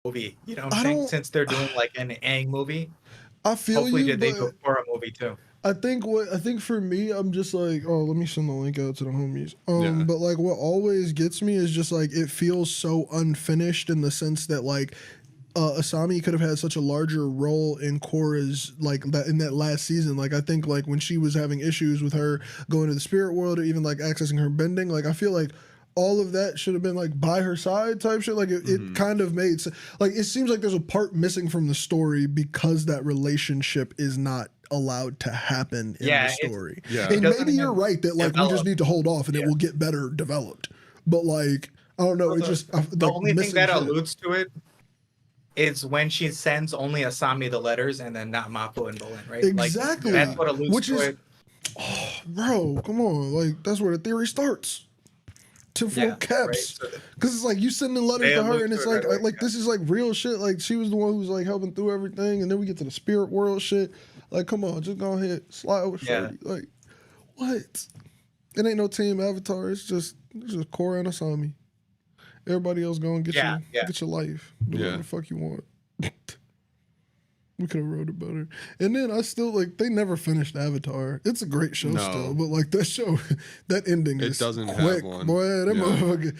movie. You know what I'm I saying? don't. Since they're doing like an Aang movie, I feel hopefully you, they do but a Korra movie too. I think for me, I'm just like, oh, let me send the link out to the homies. Yeah. But like, what always gets me is just like it feels so unfinished in the sense that like Asami could have had such a larger role in Korra's like that in that last season. Like I think like when she was having issues with her going to the spirit world or even like accessing her bending, like I feel like all of that should have been like by her side type shit. Like it kind of made like it seems like there's a part missing from the story because that relationship is not allowed to happen in the Yeah, story. Yeah. it And doesn't maybe you're even right that like we just develop. need to hold off and it Yeah. will get better developed. But like I don't know, So it's just the like only thing missing that shit. alludes to it is when she sends only Asami the letters and then not Mappo and Bolin, right? Like Exactly. that's what alludes Which to is it. bro, come on. Like, that's where the theory starts. To full Yeah, right. caps. So Because it's like you sending letters they to her allude and to it's it like, right away. like this is like real shit. Like, she was the one who's like helping through everything. And then we get to the spirit world shit. Like, come on, just go ahead. Slide with Yeah. Shorty. Like, what? It ain't no team avatar. It's just Korra and Asami. Everybody else go and get Yeah, yeah. get your life. Do Yeah. whatever the fuck you want. We could have wrote it better. And then I still like they never finished Avatar. It's a great show No. still, but like that show, that ending It is doesn't have quick, one. boy. That Yeah. motherfucker.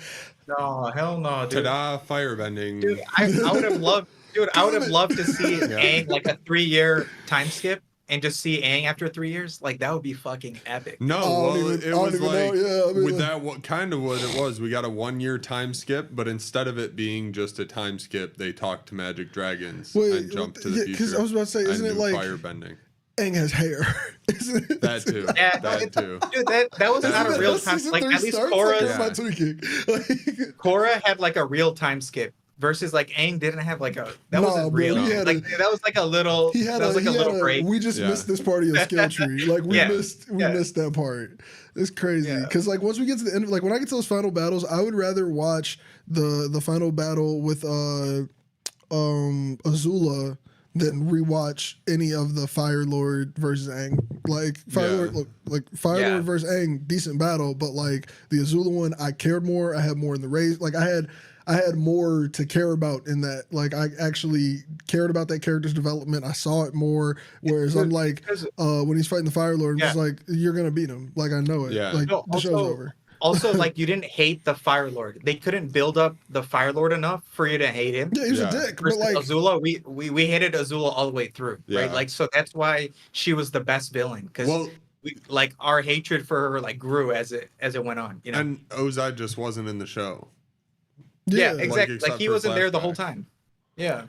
No, hell no, dude. Ta-da! Firebending. Dude, I would have loved, dude. I would Damn have it. loved to see Yeah. Aang like a 3-year time skip and just see Aang after 3 years. Like that would be fucking epic. No, I don't well, even- I it don't was even like know, yeah, I mean, with like- that what kind of what it was. We got a 1-year time skip, but instead of it being just a time skip, they talked to magic dragons and jumped to the future. because I was about to say, isn't and it do like firebending? Aang has hair? Isn't it? That too. Yeah, no, that too. Dude, that was Isn't not a that real how time. season Like 3 at least starts? Korra's Like, am I tweaking? Like, Korra had like a real time skip versus like Aang didn't have like a that Nah, wasn't bro, real. he had Like that was like a little he had that was like a little break. we just Yeah. missed this part of your skill tree. Like we Yeah. missed that part. It's crazy Yeah. because like once we get to the end, like when I get to those final battles, I would rather watch the final battle with Azula than rewatch any of the Fire Lord versus Aang. Like Fire Yeah. Lord, look, like Fire Yeah. Lord versus Aang, decent battle, but like the Azula one, I cared more. I had more in the race. Like I had more to care about in that. Like I actually cared about that character's development. I saw it more. Whereas I'm like, when he's fighting the Fire Lord, I'm just Yeah. like, you're gonna beat him. Like I know it. Yeah. Like No, the show's also- over. Also, like you didn't hate the Fire Lord. They couldn't build up the Fire Lord enough for you to hate him. Yeah, he was Yeah. a dick, but Versus like, Azula, we hated Azula all the way through, Yeah. right? Like so that's why she was the best villain because Well, we like our hatred for her like grew as it went on. You know? and Ozai just wasn't in the show. yeah, yeah, exactly. except Like he for wasn't there the whole flashbacks. time. Yeah.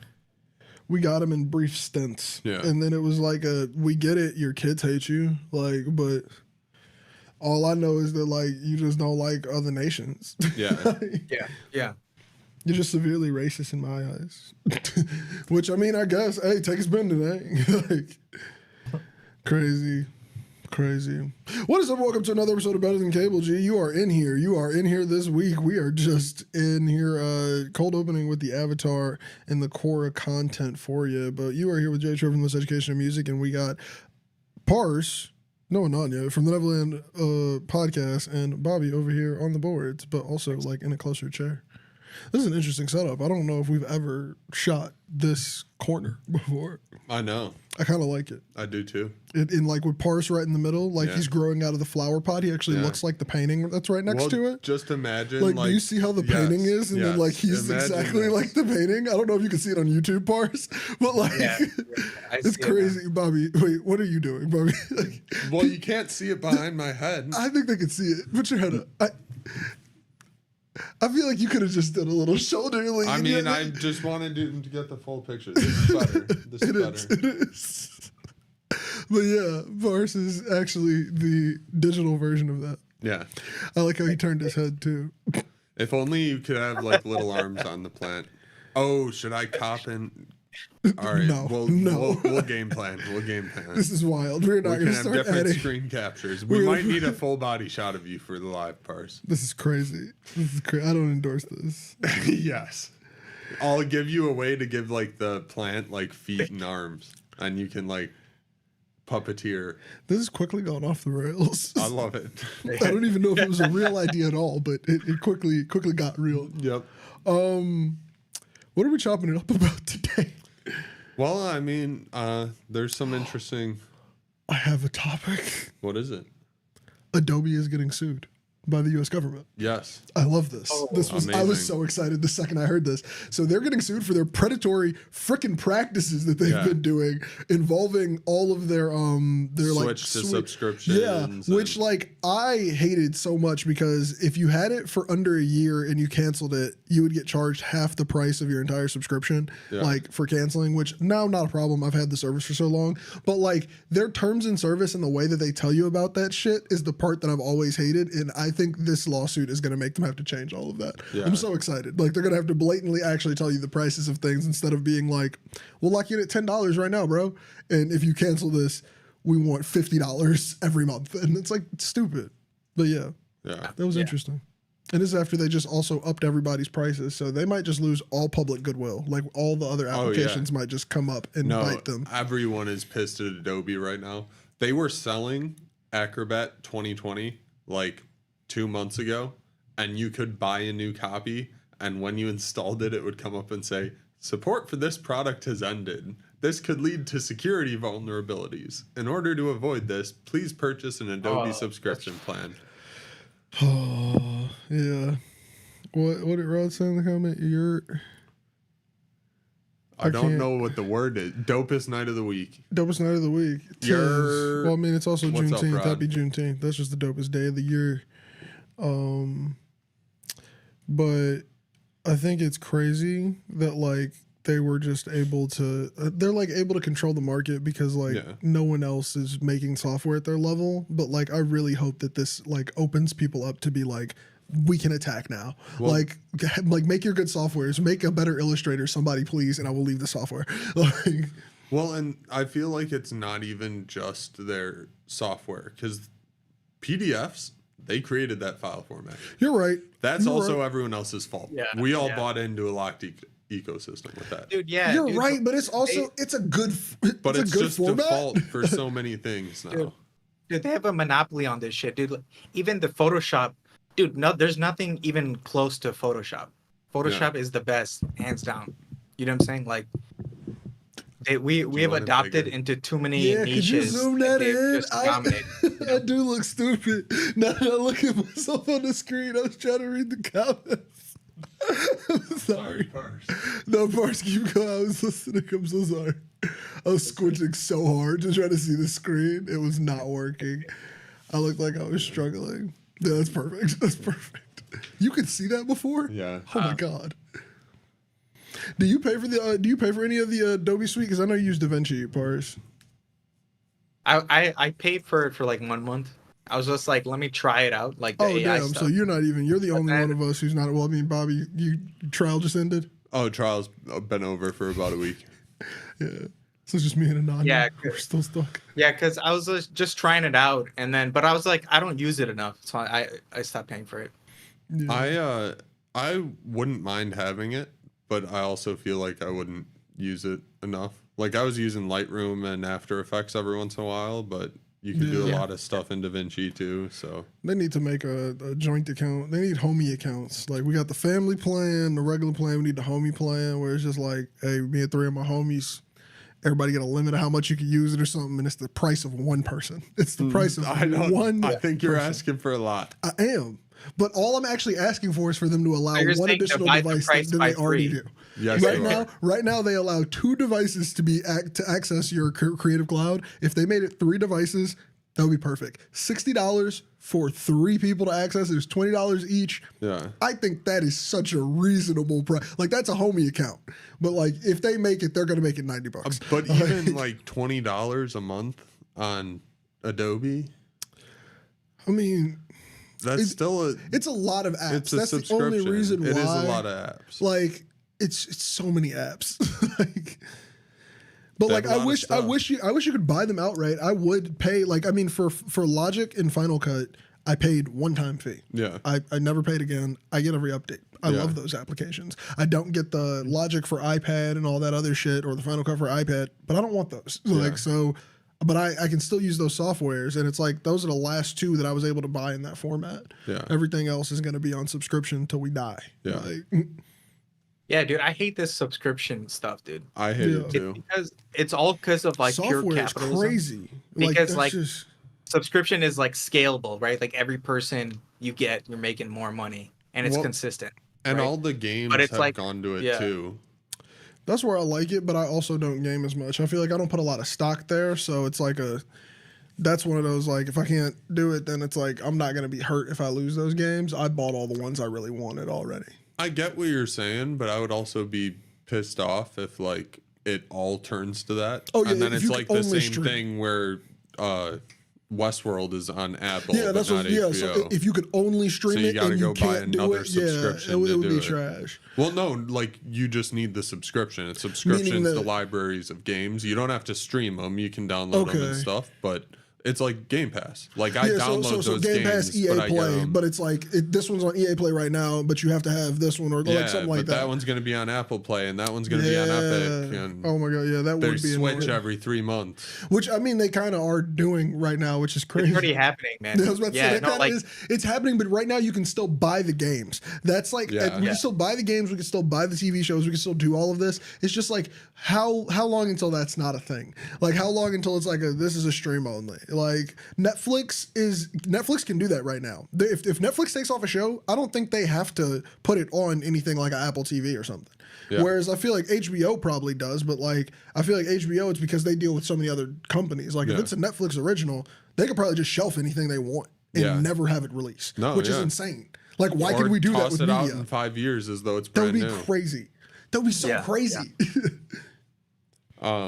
we got him in brief stints. Yeah. And then it was like we get it, your kids hate you. Like, but all I know is that like you just don't like other nations. Yeah. Yeah. Yeah. You're just severely racist in my eyes. Which I mean, I guess, hey, take his bending, eh? Like crazy. Crazy. What is up? Welcome to another episode of Better Than Cable G. You are in here. You are in here this week. We are just in here, cold opening with the Avatar and the Korra content for you. But you are here with J-Treb from Miseducation and Music, and we got Parse, no, Ananya, from the Nevaland podcast, and Bobby over here on the boards, but also like in a closer chair. This is an interesting setup. I don't know if we've ever shot this corner before. I know. I kind of like it. I do too. In like with Parse right in the middle, like Yeah. he's growing out of the flower pot. He actually Yeah. looks like the painting that's right next to it. Just imagine, Like, do you see how the painting yes, is? And then like he's imagine exactly that. like the painting. I don't know if you can see it on YouTube, Parse, but like Yeah. I it's see it now. crazy, Bobby. Wait, what are you doing, Bobby? Like, Well, you can't see it behind my head. I think they can see it. Put your head up. I feel like you could have just done a little shoulder lean. I mean, I just wanted to get the full picture. This is better. This is It better. is. It is. But yeah, Parse is actually the digital version of that. Yeah. I like how he turned his head too. If only you could have like little arms on the plant. Oh, should I cop in? All right. No, no. We'll game plan. We'll game plan. This is wild. We're not We going can to have start different adding. screen captures. We We're- might need a full body shot of you for the live parse. This is crazy. This is I don't endorse this. Yes. I'll give you a way to give like the plant like feet and arms, and you can like puppeteer. This has quickly gone off the rails. I love it. I don't even know if it was a real idea at all, but it quickly got real. Yep. What are we chopping it up about today? Well, I mean, there's some interesting. I have a topic. What is it? Adobe is getting sued by the U.S. government. Yes. I love this. Oh, I was amazing. so excited the second I heard this. So they're getting sued for their predatory frickin' practices that they've Yeah. been doing involving all of their Switch to subscriptions. Yeah, which like I hated so much because if you had it for under a year and you canceled it, you would get charged half the price of your entire subscription, Yeah. like for canceling, which now not a problem. I've had the service for so long. But like their terms and service and the way that they tell you about that shit is the part that I've always hated. And I think this lawsuit is going to make them have to change all of that. Yeah. I'm so excited. Like they're going to have to blatantly actually tell you the prices of things instead of being like, we'll lock you in at $10 right now, bro. And if you cancel this, we want $50 every month. And it's like stupid. But yeah, Yeah. that was interesting. And this is after they just also upped everybody's prices. So they might just lose all public goodwill. Like all the other applications might just come up and No, bite them. everyone is pissed at Adobe right now. They were selling Acrobat 2020 like 2 months ago, and you could buy a new copy. And when you installed it, it would come up and say, support for this product has ended. This could lead to security vulnerabilities. In order to avoid this, please purchase an Adobe subscription plan. Oh, yeah. What did Rod say in the comment? I don't can't- know what the word is. Dopest night of the week. Dopest night of the week. You're- Well, I mean, it's also What's up, Juneteenth. Rod? Happy Juneteenth. That's just the dopest day of the year. But I think it's crazy that like they were just able to. They're like able to control the market because like Yeah. no one else is making software at their level. But like I really hope that this like opens people up to be like, we can attack now. Well- like make your good softwares, make a better Illustrator, somebody please, and I will leave the software. Like, Well, and I feel like it's not even just their software, because PDFs, they created that file format. you're right. That's You're also right. everyone else's fault. Yeah, We all yeah. bought into a locked ecosystem with that. Dude, yeah. You're dude, right, but it's also it's a good But it's a good just format. default for so many things now. Dude, they have a monopoly on this shit, dude. Like, even the Photoshop, dude. No, there's nothing even close to Photoshop. Photoshop is the best, hands down. You know what I'm saying? Like, we have want it adopted bigger? into too many Yeah, could you niches. zoom that they've in? just dominated, you know? I do look stupid. Now that I look at myself on the screen, I was trying to read the comments. I'm sorry. No, Parse, keep going. I was listening. I'm so sorry. I was squinting so hard to try to see the screen. It was not working. I looked like I was struggling. Yeah, that's perfect. That's perfect. You could see that before? Yeah. Oh my god. Do you pay for the? Do you pay for any of the Adobe Suite? Because I know you use DaVinci, Parse. I paid for it for like 1 month. I was just like, let me try it out. Like the Oh AI damn! stuff. So you're not even. You're the only then- one of us who's not. Well, I mean, Bobby, you trial just ended. Oh, trial's been over for about a week. Yeah. So it's just me and Ananya. Yeah, We're still stuck. Yeah, because I was just trying it out, and then, but I was like, I don't use it enough, so I stopped paying for it. Yeah. I wouldn't mind having it, but I also feel like I wouldn't use it enough. Like I was using Lightroom and After Effects every once in a while, but you can do a Yeah. lot of stuff in DaVinci too. So They need to make a joint account. They need homie accounts. Like we got the family plan, the regular plan. We need the homie plan where it's just like, hey, me and 3 of my homies. Everybody get a limit of how much you can use it or something, and it's the price of one person. It's the price of one. I think you're person. asking for a lot. I am. But all I'm actually asking for is for them to allow So you're one saying additional divide the device price than by they already 3. do. Yes, Right you now, are. right now they allow 2 devices to access your Creative Cloud. If they made it 3 devices, that would be perfect. $60 for 3 people to access. It's $20 each. Yeah. I think that is such a reasonable price. Like that's a homie account. But like if they make it, they're gonna make it $90. But even like $20 a month on Adobe, I mean, that's still a it's a lot of apps. it's a That's the subscription. only reason why. It is a lot of apps. Like it's so many apps. like, but They like have a lot of I stuff. wish you could buy them outright. I would pay like I mean for Logic and Final Cut, I paid one-time fee. Yeah. I never paid again. I get every update. I Yeah. love those applications. I don't get the Logic for iPad and all that other shit or the Final Cut for iPad, but I don't want those. Like so but I can still use those softwares, and it's like those are the last 2 that I was able to buy in that format. Yeah. Everything else is going to be on subscription until we die. Yeah. Like, Yeah, dude, I hate this subscription stuff, dude. I hate it Yeah. too. Because it's all because of like pure Software is capitalism. crazy. Because, that's like, just subscription is like scalable, right? Like every person you get, you're making more money, and it's Well, consistent. And right? all the games But it's have like- gone to it yeah. too. that's where I like it, but I also don't game as much. I feel like I don't put a lot of stock there, so it's like that's one of those, like, if I can't do it, then it's like I'm not gonna be hurt if I lose those games. I bought all the ones I really wanted already. I get what you're saying, but I would also be pissed off if like it all turns to that. Oh, yeah, and then if it's you like could the only same stream. thing where Westworld is on Apple, Yeah, but that's not what. Yeah, HBO. so if you could only stream So you it gotta and go you buy can't do another it, yeah, subscription it would to be do it. trash. Well, no, like you just need the subscription. It's subscriptions that- to libraries of games. You don't have to stream them. You can download them and Okay. stuff, but it's like Game Pass. Like I Yeah, download so those Game games, Pass, EA but I get Play, 'em. but it's like this one's on EA Play right now, but you have to have this one or Yeah, like something like but that. that one's going to be on Apple Play, and that one's going to be on Epic. And Oh my god, yeah, that they would be switch annoying. every 3 months. Which I mean, they kind of are doing right now, which is crazy. It's already happening, man. Yeah, I was about to say, that no, kinda like is, it's happening, but right now you can still buy the games. That's like, Yeah. we Yeah. can still buy the games, we can still buy the TV shows, we can still do all of this. It's just like, how long until that's not a thing? Like, how long until it's like, this is a stream only? Like, Netflix can do that right now. If Netflix takes off a show, I don't think they have to put it on anything like an Apple TV or something. Yeah. Whereas I feel like HBO probably does, but like I feel like HBO, it's because they deal with so many other companies. Like if Yeah. it's a Netflix original, they could probably just shelf anything they want and Yeah. never have it released, No, which is yeah. insane. Like why Or could we do that toss with it out media? in 5 years as though it's That would brand be new. crazy. That would be so Yeah, crazy.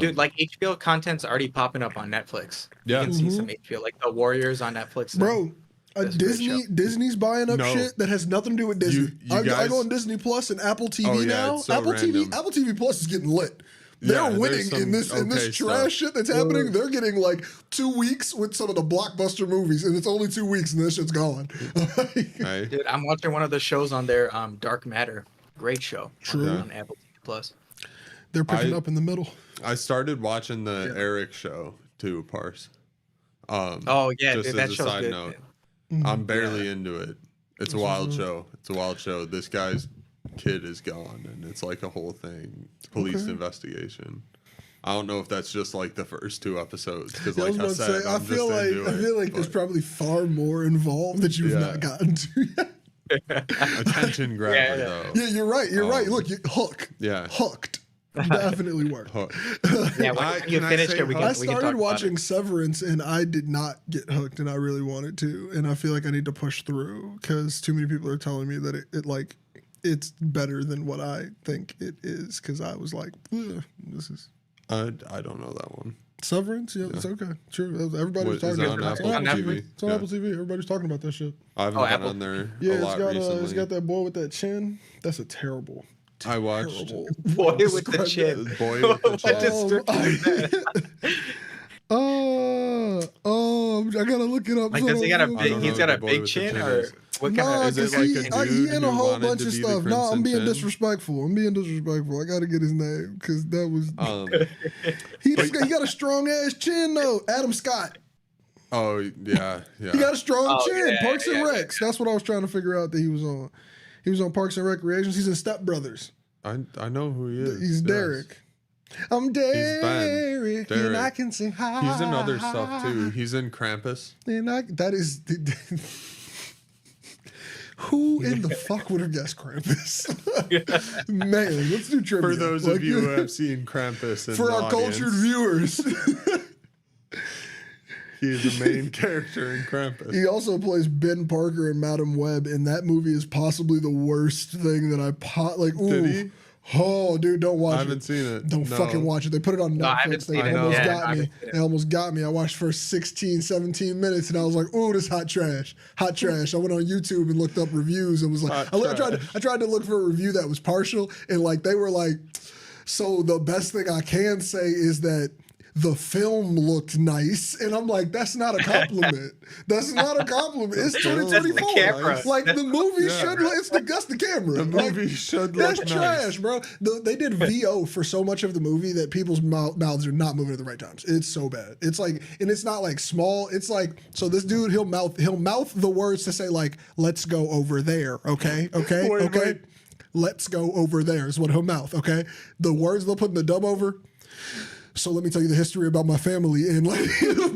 dude, like HBO content's already popping up on Netflix. Yeah. You can see some HBO, like The Warriors on Netflix. now. Bro, That's a great Disney's buying up No. shit that has nothing to do with Disney. You I guys- go on Disney Plus and Apple TV Oh, yeah, now. it's so Apple random. TV Plus is getting lit. They're Yeah, there's winning some in this okay trash stuff. shit that's happening. They're getting like 2 weeks with some of the blockbuster movies, and it's only 2 weeks, and this shit's gone. Right? Dude, I'm watching one of the shows on there, Dark Matter. Great show. True. On Apple TV Plus. They're picking I- up in the middle. I started watching the Eric show too, Parse. Oh yeah, just dude, that as a show's side good. note, man. I'm barely into it. It's a wild show. It's a wild show. This guy's kid is gone, and it's like a whole thing. Police investigation. I don't know if that's just like the first 2 episodes because, I was like about I to said, say, I I'm feel just into it, there's but probably far more involved that you've Yeah. not gotten to yet. attention grabber Yeah. though. Yeah, you're right. You're right. Look, hook. Yeah. Hooked. Definitely worked. Hook. Yeah, when you can I finish say it, we can, I we can talk started about watching it. Severance and I did not get hooked, and I really wanted to, and I feel like I need to push through because too many people are telling me that it like it's better than what I think it is. Because I was like, "Ugh, this is I don't know that one. Severance. Yeah, it's okay. Sure, everybody was What, is talking it about on it. Apple TV? It's on Yeah. Apple TV. Everybody's talking about that shit. I haven't Oh, been Apple. on there Yeah, a it's lot got recently. it's got that boy with that chin. That's a terrible. I watched Terrible. Boy with the Describe chin. that. Boy with the What Chin. description is that? I gotta look it up. Like, so does he got a I don't big? know. He's got the a boy big with the chin, chin or is- what kind Nah, of? Is it 'cause like he, a he dude in a who whole wanted bunch to of be the stuff. No, I'm Crimson being Chin? disrespectful. I'm being disrespectful. I gotta get his name because that was Um, he got a strong ass chin though. Adam Scott. oh yeah, yeah. He got a strong Oh, chin. yeah, Parks and yeah, Recs. That's what I was trying to figure out that he was on. He was on Parks and Recreations. He's in Step Brothers. I know who he is. He's yes. Derek. I'm Derek, and I Derek. can sing high. He's in other stuff too. He's in Krampus. And that is who in the fuck would have guessed Krampus? Man, let's do trivia. For those Like, of you who have seen Krampus, in for the our audience, cultured viewers. he is the main character in Krampus. He also plays Ben Parker in Madam Web, and that movie is possibly the worst thing that I like. Ooh, Did he? Oh, dude, don't watch I it. haven't seen it. Don't No. fucking watch it. They put it on No, I haven't Netflix. They seen it. almost Yeah, got I me. haven't seen it. They almost got me. I watched the first 16, 17 minutes, and I was like, "Ooh, this hot trash, hot trash." I went on YouTube and looked up reviews and was like, I tried to look for a review that was partial, and like they were like, so the best thing I can say is that the film looked nice, and I'm like, that's not a compliment. That's not a compliment. It's That's the 2024. camera. Like the movie Yeah. should. That's the camera. The Like, movie should that's look trash, nice. bro. They did VO for so much of the movie that people's mouths are not moving at the right times. It's so bad. It's like, and it's not like small. It's like, so this dude, he'll mouth the words to say like, let's go over there. Okay. Wait. Let's go over there is what he'll mouth. Okay. The words they'll put in the dub over. So let me tell you the history about my family. And like,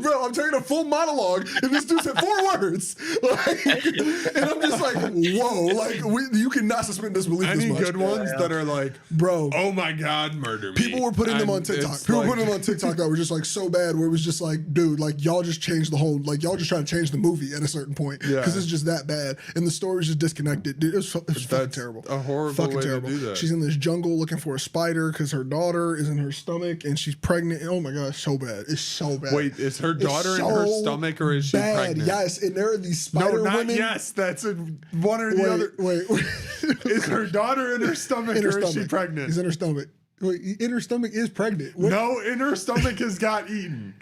bro, I'm telling a full monologue, and this dude said 4 words. Like, and I'm just like, whoa, like you cannot suspend disbelief this Any much. good ones that are like, Bro. oh my God, murder me. People were putting them on And TikTok. it's People were like- putting them on TikTok that were just like so bad, where it was just like, dude, like y'all just changed the whole, like y'all just trying to change the movie at a certain point Yeah. because it's just that bad, and the story was just disconnected. Dude, it was fucking That's terrible. a horrible Fucking way to terrible. do that. She's in this jungle looking for a spider because her daughter is in her stomach and she's pregnant. Oh my god, so bad. It's so bad. Wait, is her It's daughter in her so stomach or is she bad. pregnant? Yes, and there are these No, spider not women. yes. That's one or the Wait, other. wait. Is her daughter in her stomach In her or is she stomach. pregnant? He's in her stomach. Wait, in her stomach is pregnant. What? No, in her stomach has got eaten.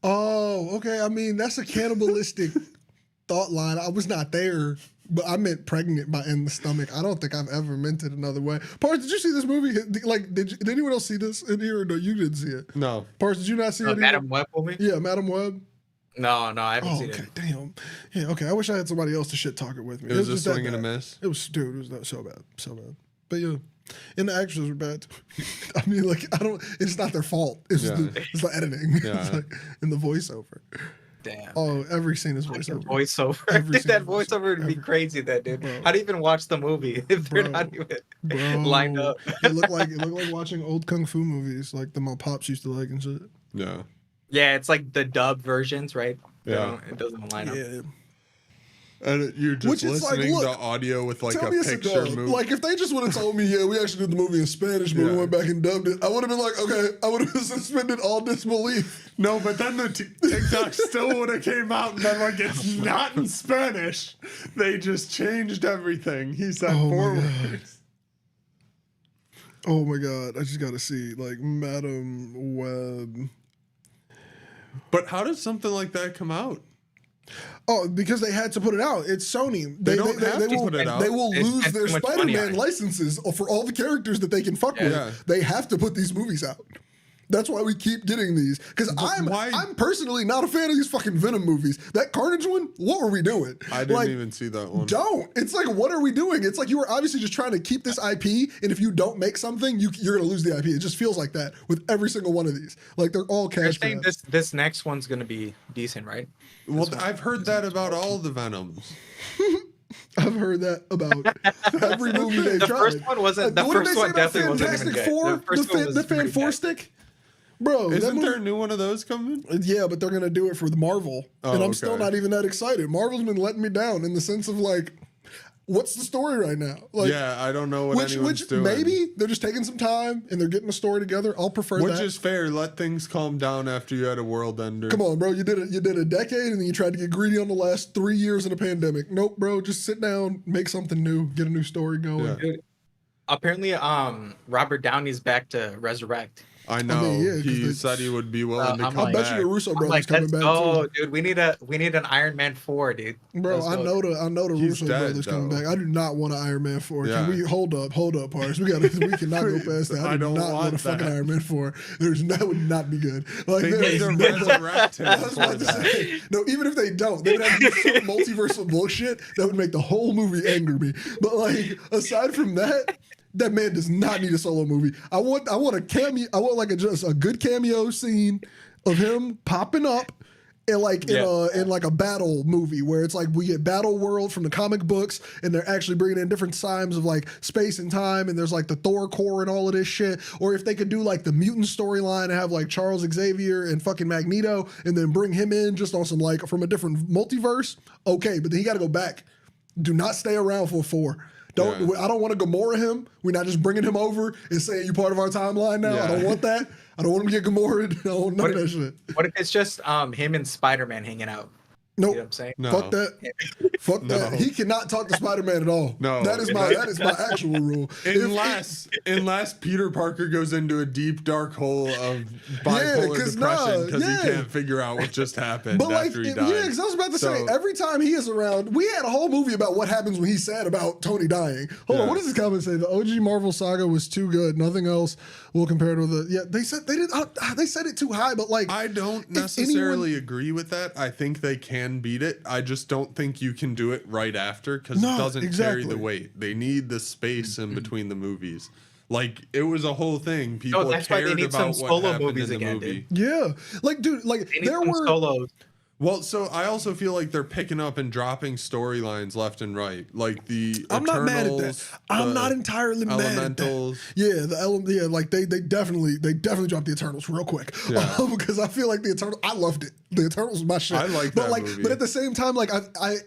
Oh, okay. I mean, that's a cannibalistic thought line. I was not there, but I meant pregnant by in the stomach. I don't think I've ever meant it another way. Pars, did you see this movie? Like, did anyone else see this in here? Or no, you didn't see it. No. Pars, did you not see it? Madam Web movie? Yeah, Madam Web. No, I haven't Oh, seen okay. it. Damn. Yeah, okay. I wish I had somebody else to shit talk it with me. It was a just that swing and a bad. miss. It was, dude, it was that so bad. So bad. But yeah. And the actors were bad. I mean, like, it's not their fault. It's Yeah. it's the editing. Yeah. It's like, and the voiceover. Damn. Oh, every scene is Like the voiceover. voiceover. Every Dude, that single voice- voiceover would be every- crazy. That dude. Bro. How do you even watch the movie if they're Bro. not even Bro, lined up? it looked like watching old kung fu movies, like the my pops used to like and shit. Yeah. Yeah, it's like the dub versions, right? Yeah. It doesn't line up. Yeah. And you're just Which is like, listening look, to audio with like Tell a me it's a picture dub. movie. Like if they just would have told me, yeah, we actually did the movie in Spanish, but we Yeah. went back and dubbed it, I would have been like, okay, I would have suspended all disbelief. No, but then the TikTok still would have came out and been like, it's not in Spanish. They just changed everything. He said Oh my 4 God. words. Oh my god, I just gotta see like Madam Web. But how does something like that come out? Oh, because they had to put it out. It's Sony. They don't have to will, put it out. They will They lose spent their too much money on Spider-Man it. licenses for all the characters that they can fuck with. Yeah. They have to put these movies out. That's why we keep getting these. Because why- I'm personally not a fan of these fucking Venom movies. That Carnage one, what were we doing? I didn't Like, even see that one. Don't. It's like, what are we doing? It's like you were obviously just trying to keep this IP, and if you don't make something, you're going to lose the IP. It just feels like that with every single one of these. Like they're all They're cash saying grabs. this next one's gonna be decent, right? Well, I've heard that about all the Venoms. I've heard that about every movie they've The tried. first one wasn't. The What did first they say one about definitely wasn't even Fantastic good. Four? The first one was the Fan pretty Four bad. stick? Bro, that Isn't movie- there a new one of those coming? Yeah, but they're gonna do it for the Marvel, Oh, and I'm still okay. not even that excited. Marvel's been letting me down in the sense of like, what's the story right now? Like, Yeah, I don't know what anyone's which doing. maybe they're just taking some time and they're getting a story together. I'll prefer Which that. is fair. Let things calm down after you had a world ender. Come on, bro. You did a decade, and then you tried to get greedy on the last 3 years in a pandemic. Nope, bro. Just sit down, make something new, get a new story going. Yeah. Dude, apparently, Robert Downey's back to resurrect. I know. yeah, 'cause He they- said he would be willing to I'm come I bet back. you the Russo I'm brothers like, coming let's back go, too. dude. We need an Iron Man 4, dude. Bro, Let's I go. know the He's Russo dead, brothers coming though. back. I do not want an Iron Man 4. Yeah. Can we hold up, Pars? We cannot go past that. I I do don't not want want a fucking that. Iron Man 4. That would not be good. Like They there need is to no- resurrect him I was for about to that. say, no, even if they don't, they would have to do some multiversal bullshit that would make the whole movie anger me. But like, aside from that, that man does not need a solo movie. I want a cameo. I want like just a good cameo scene of him popping up. In like a battle movie where it's like we get Battle World from the comic books and they're actually bringing in different times of like space and time and there's like the Thor core and all of this shit. Or if they could do like the mutant storyline and have like Charles Xavier and fucking Magneto and then bring him in just on some like from a different multiverse. Okay, but then he got to go back. Do not stay around for 4. Don't. Yeah. I don't want to Gamora him. We're not just bringing him over and saying you part of our timeline now. I Yeah. don't want that. I don't want him to get Gamora. I don't want none of that shit. What if it's just him and Spider-Man hanging out? Nope. You know what I'm saying? No. Fuck that. Fuck that. No. He cannot talk to Spider-Man at all. No. That is my actual rule. Unless Peter Parker goes into a deep dark hole of bipolar depression because he can't figure out what just happened after he died. Yeah, because I was about to say, every time he is around, we had a whole movie about what happens when he's sad about Tony dying. Hold on, what does this comment say? The OG Marvel saga was too good. Nothing else will compare to the. Yeah, they said they said it too high, but like I don't necessarily agree with that. I think they can beat it. I just don't think you can do it right after because it doesn't carry the weight. They need the space in between the movies. Like it was a whole thing. People cared about what happened in the movie. Dude. Yeah, like dude, like there were solos. Well, so I also feel like they're picking up and dropping storylines left and right, like the I'm not mad at that. I'm not entirely mad at that. Yeah, like they definitely dropped the Eternals real quick. Yeah. Because I feel like the Eternals, I loved it. The Eternals was my shit. I like but that like, movie. But at the same time, like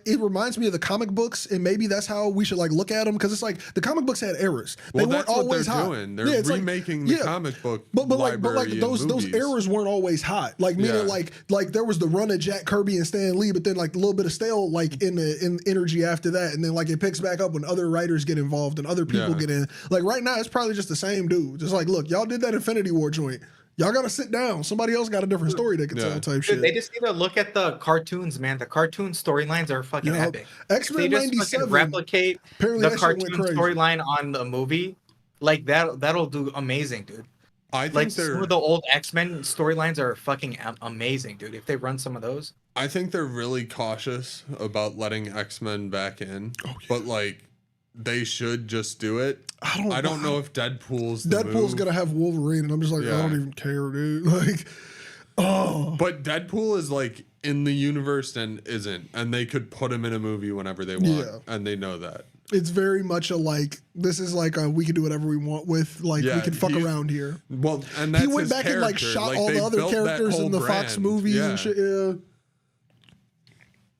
it reminds me of the comic books, and maybe that's how we should like look at them because it's like the comic books had errors. They weren't always hot. Doing. They're remaking the comic book library. But like those errors weren't always hot. Like meaning like there was the run of Jack Kirby and Stan Lee, but then like a little bit of stale like in energy after that, and then like it picks back up when other writers get involved and other people get in. Like right now, it's probably just the same dude. Just like, look, y'all did that Infinity War joint. Y'all gotta sit down. Somebody else got a different story they can tell type shit. They just need to look at the cartoons, man. The cartoon storylines are fucking epic. X-Men they just fucking replicate the cartoon storyline on the movie, like that'll do amazing, dude. I think like some of the old X-Men storylines are fucking amazing, dude. If they run some of those, I think they're really cautious about letting X-Men back in, but like they should just do it. I don't know if Deadpool's gonna have Wolverine, and I'm just like, I don't even care, dude. Like, but Deadpool is like in the universe and isn't, and they could put him in a movie whenever they want, and they know that. It's very much a like, this is like we can do whatever we want with, like, we can fuck around here. Well, and that's he went back and like shot all the other characters in the Fox movies and shit. Yeah.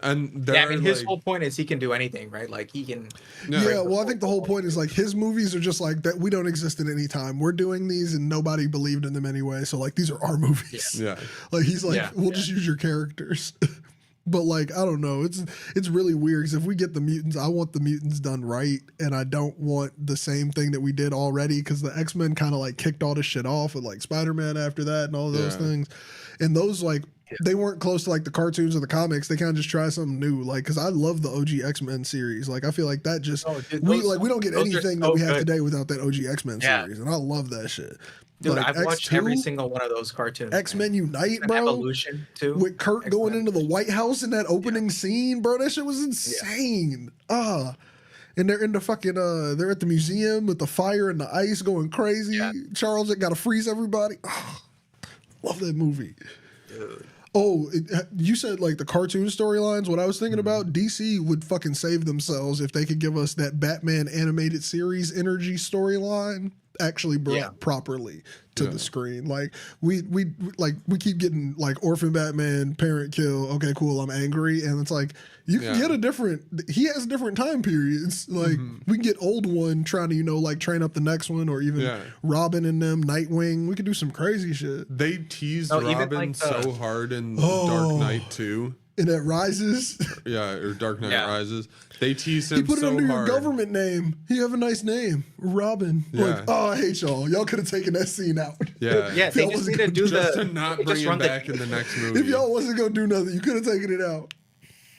And I mean, his whole point is he can do anything, right? Like he can. Yeah, well, I think the whole point is like his movies are just like that. We don't exist at any time. We're doing these, and nobody believed in them anyway. So like these are our movies. Yeah. Like he's like, we'll just use your characters. But like, I don't know. It's really weird because if we get the mutants, I want the mutants done right, and I don't want the same thing that we did already because the X-Men kind of like kicked all this shit off with like Spider-Man after that and all those things, and those like. They weren't close to like the cartoons or the comics. They kind of just try something new, like because I love the OG X-Men series. Like I feel like that just we don't get anything that we have today without that OG X-Men series, and I love that shit. Dude, like, I've watched every single one of those cartoons. X-Men Unite, bro. Evolution too. With Kurt going into the White House in that opening scene, bro. That shit was insane. And they're in the fucking they're at the museum with the fire and the ice going crazy. Charles got to freeze everybody. Love that movie. Dude. Oh, you said like the cartoon storylines. What I was thinking about, DC would fucking save themselves if they could give us that Batman animated series energy storyline actually brought properly to the screen. Like we keep getting like Orphan Batman, parent kill. Okay, cool. I'm angry, and it's like you can get a different. He has different time periods. Like we can get old one trying to like train up the next one, or even Robin and them, Nightwing. We could do some crazy shit. They teased Robin like so hard in Dark Knight 2. And that Rises. Or Dark Knight Rises. They teased him so hard. He put it under your government name. You have a nice name. Robin. Like, I hate y'all. Y'all could have taken that scene out. Yeah. They just need to do just to not bring him back in the next movie. If y'all wasn't going to do nothing, you could have taken it out.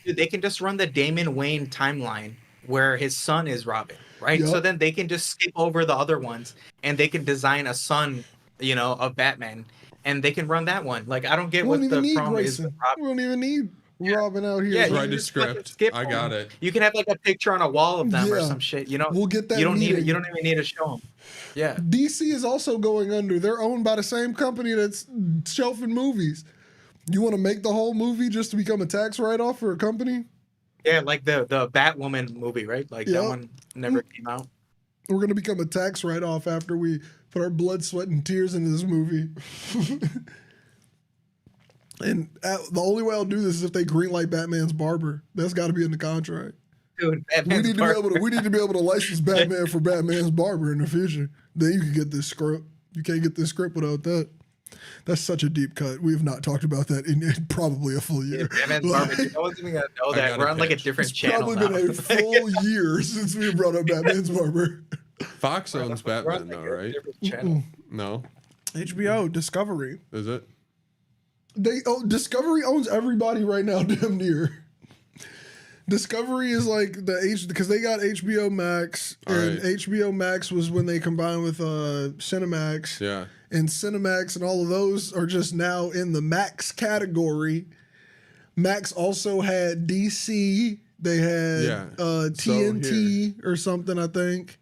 Dude, they can just run the Damon Wayne timeline where his son is Robin, right? So then they can just skip over the other ones and they can design a son, of Batman. And they can run that one. Like, I don't get what the problem is with Robin. We don't even need Robin out here. Yeah, write a script. I got it. You can have like a picture on a wall of them or some shit. We'll get that. You don't need it. You don't even need to show them. Yeah. DC is also going under. They're owned by the same company that's shelving movies. You want to make the whole movie just to become a tax write-off for a company? Yeah, like the Batwoman movie, right? Like that one never came out. We're gonna become a tax write-off after we put our blood, sweat, and tears into this movie. And the only way I'll do this is if they greenlight Batman's barber. That's got to be in the contract. Dude, we need to be able to license Batman for Batman's barber in the future. Then you can get this script. You can't get this script without that. That's such a deep cut. We have not talked about that in probably a full year. Batman's Barber, no one's even gonna know that. We're on like a different It's channel probably now. been a full year since we brought up Batman's Barber. Fox owns We're Batman on, like, though, a right? different channel. No, HBO Discovery. is it? Discovery owns everybody right now, damn near. Discovery is like because they got HBO Max, and Right. HBO Max was when they combined with Cinemax. Yeah. And Cinemax and all of those are just now in the Max category. Max also had DC. They had TNT or something, I think.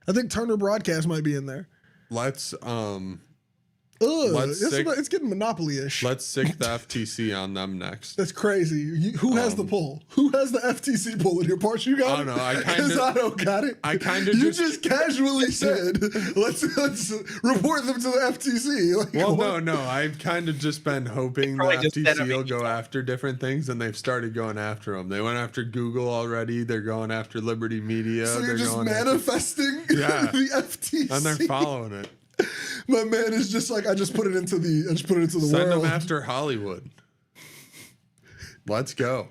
I think Turner Broadcast might be in there. Let's It's getting monopoly-ish. let's sick the FTC on them next. That's crazy. Who has the pull? Who has the FTC pull in your parts? You got I don't know. I don't got it. I kind of You just casually said, let's report them to the FTC. Like, Well, what? no. I've kind of just been hoping the Probably just said FTC will it. go after different things, and they've started going after them. They went after Google already. They're going after Liberty Media. So you're they're just going manifesting Yeah. the FTC. and they're following it. My man is just like, I just put it into the Send world. them after Hollywood. Let's go.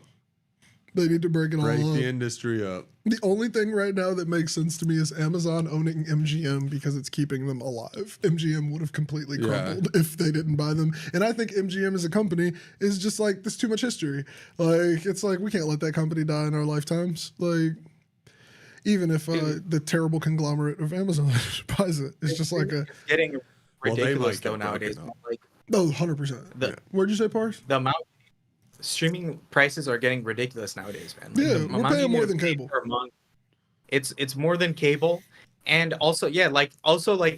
They need to break it all Break up. the industry up. The only thing right now that makes sense to me is Amazon owning MGM because it's keeping them alive. MGM would have completely crumbled if they didn't buy them. And I think MGM as a company is just like, there's too much history. Like, it's like, we can't let that company die in our lifetimes. Like, even if the terrible conglomerate of Amazon buys it, it's just like a, Getting ridiculous get though nowadays. broken up. Like oh, 100%. Where'd you say, Pars? the amount streaming prices are getting ridiculous nowadays, man. Like, Yeah, the we're amount paying you need more to than pay cable. per month, it's more than cable, and also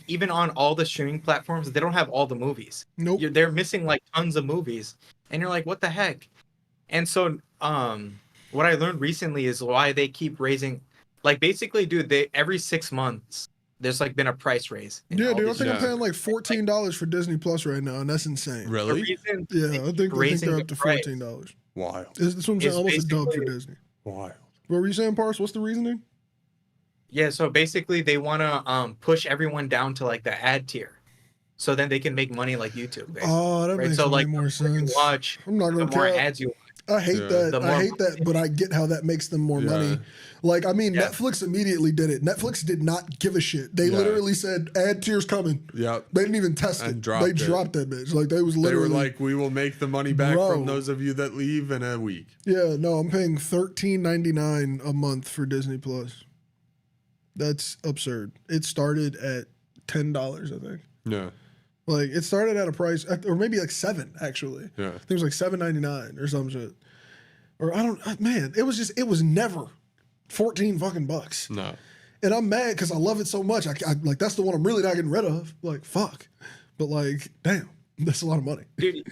even on all the streaming platforms, they don't have all the movies. Nope. They're missing like tons of movies, and you're like, what the heck? And so, what I learned recently is why they keep raising. Like, basically, dude, every 6 months there's like been a price raise. in Yeah, all dude, I these think I'm Yeah. paying like $14 for Disney Plus right now, and that's insane. The Really? reason Yeah, they I keep think raising they're the up to price $14. Wild. That's what I'm saying, It's almost a dub for basically- Disney. Wild. What were you saying, Pars? What's the reasoning? Yeah, so basically they want to push everyone down to like the ad tier, so then they can make money like YouTube. Basically, Oh, that right? makes So way like more the more you sense. watch, I'm not the gonna more care. ads you. I hate Yeah. that. The I more- hate that, but I get how that makes them more Yeah. money. Like, I mean, Yeah. Netflix immediately did it. Netflix did not give a shit. They Yeah. literally said, ad tiers coming. Yep. They didn't even test And it. dropped They it. dropped that bitch. Like, they was They were literally like, we will make the money back Bro. from those of you that leave in a week. yeah, no, I'm paying $13.99 a month for Disney Plus. That's absurd. It started at $10, I think. Yeah. Like, it started at a price, or maybe like $7, actually. Yeah. I think it was like $7.99 or some shit. Or I don't, man, it was never 14 fucking bucks. No. And I'm mad because I love it so much. I like, that's the one I'm really not getting rid of. Like, fuck. But like, damn, that's a lot of money. Dude,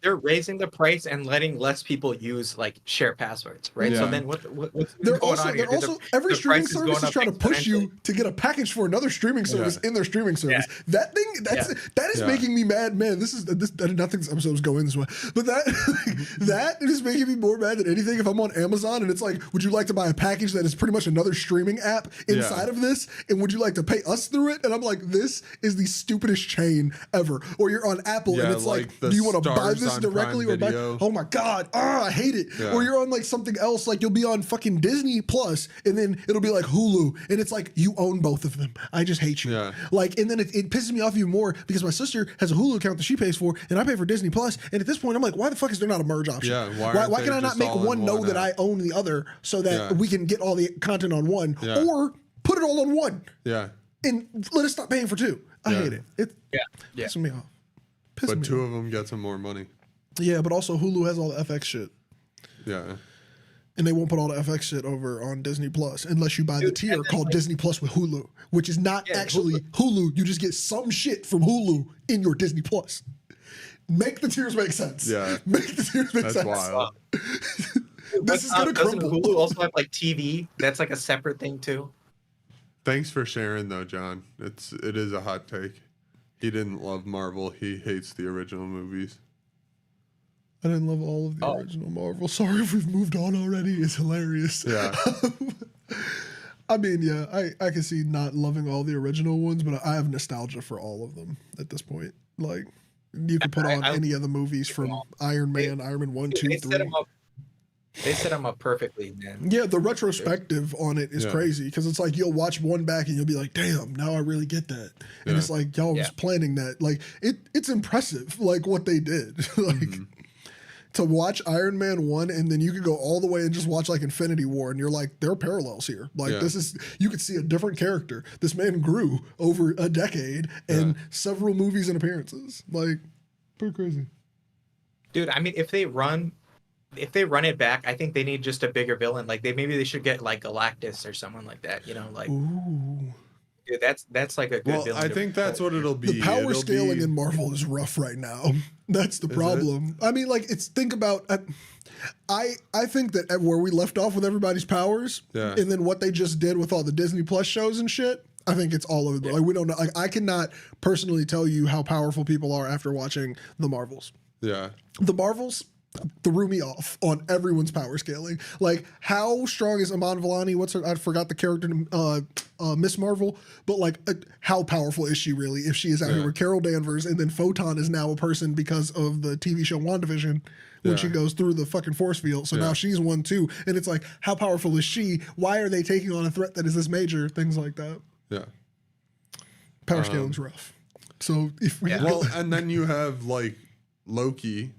they're raising the price and letting less people use like share passwords, right? So Yeah. then what's They're going also, on here? they're Dude, also every the streaming price is service going is up trying to push you exponentially. to get a package for another streaming service in their streaming service. That thing, that is Yeah. making me mad, man. This not think this episode is going this way, but that is making me more mad than anything. If I'm on Amazon and it's like, would you like to buy a package that is pretty much another streaming app inside of this, and would you like to pay us through it? And I'm like, this is the stupidest chain ever. Or you're on Apple and Yeah, it's like, the do you want to buy stars this on directly Prime or buy? Video. Oh my god, I hate it. Yeah. Or you're on like something else, like you'll be on fucking Disney Plus, and then it'll be like Hulu, and it's like you own both of them. I just hate you. Yeah. Like, and then it pisses me off even more because my sister has a Hulu account that she pays for, and I pay for Disney Plus. And at this point, I'm like, why the fuck is there not a merge option? Yeah, why aren't why they can I not just make all in one know one that I app? own the other so that Yeah. we can get all the content on one, Yeah. or put it all on one Yeah. and let us stop paying for two? I Yeah. hate it. It Yeah. pisses me off. Pisses But me two off. of them get some more money. Yeah, but also Hulu has all the FX shit. Yeah. And they won't put all the FX shit over on Disney Plus unless you buy the Dude, tier and then, called like- Disney Plus with Hulu, which is not Yeah, actually Hulu. You just get some shit from Hulu in your Disney Plus. Make the tiers make sense. Yeah. Make the tiers make That's sense. wild. This is gonna Doesn't crumble. Hulu also have like TV? That's like a separate thing too. Thanks for sharing though, John. It is a hot take. He didn't love Marvel. He hates the original movies. I didn't love all of the original Marvel. Sorry if we've moved on already. It's hilarious. Yeah. I mean, yeah, I can see not loving all the original ones, but I have nostalgia for all of them at this point. Like, You could put on I- any of the movies from Iron Man, Iron Man 1, 2, They set 3. him up. They set him up perfectly, man. Yeah, the retrospective on it is crazy because it's like you'll watch one back and you'll be like, damn, now I really get that. And it's like, y'all was planning that. Like, it's impressive, like, what they did. Like, to watch Iron Man 1 and then you could go all the way and just watch, like, Infinity War and you're like, there are parallels here. Like, this is, you could see a different character. This man grew over a decade and several movies and appearances. Like, pretty crazy. Dude, I mean, if they run it back, I think they need just a bigger villain. Like maybe they should get like Galactus or someone like that. You know, like dude, that's like a good Well, villain. I think that's what it'll be. The power It'll scaling in Marvel is rough right now. That's the problem. I mean, like, think about. I think that where we left off with everybody's powers, and then what they just did with all the Disney Plus shows and shit. I think it's all over. Like, we don't know. Like, I cannot personally tell you how powerful people are after watching the Marvels. Yeah. The Marvels threw me off on everyone's power scaling. Like, how strong is Iman Vellani? What's her? I forgot the character, Miss Marvel. But like, how powerful is she really? If she is out here with Carol Danvers, and then Photon is now a person because of the TV show WandaVision. When she goes through the fucking force field. So now she's one too. And it's like, how powerful is she? Why are they taking on a threat that is this major? Things like that. Yeah. Power scaling's rough. So if we well, and then you have like Loki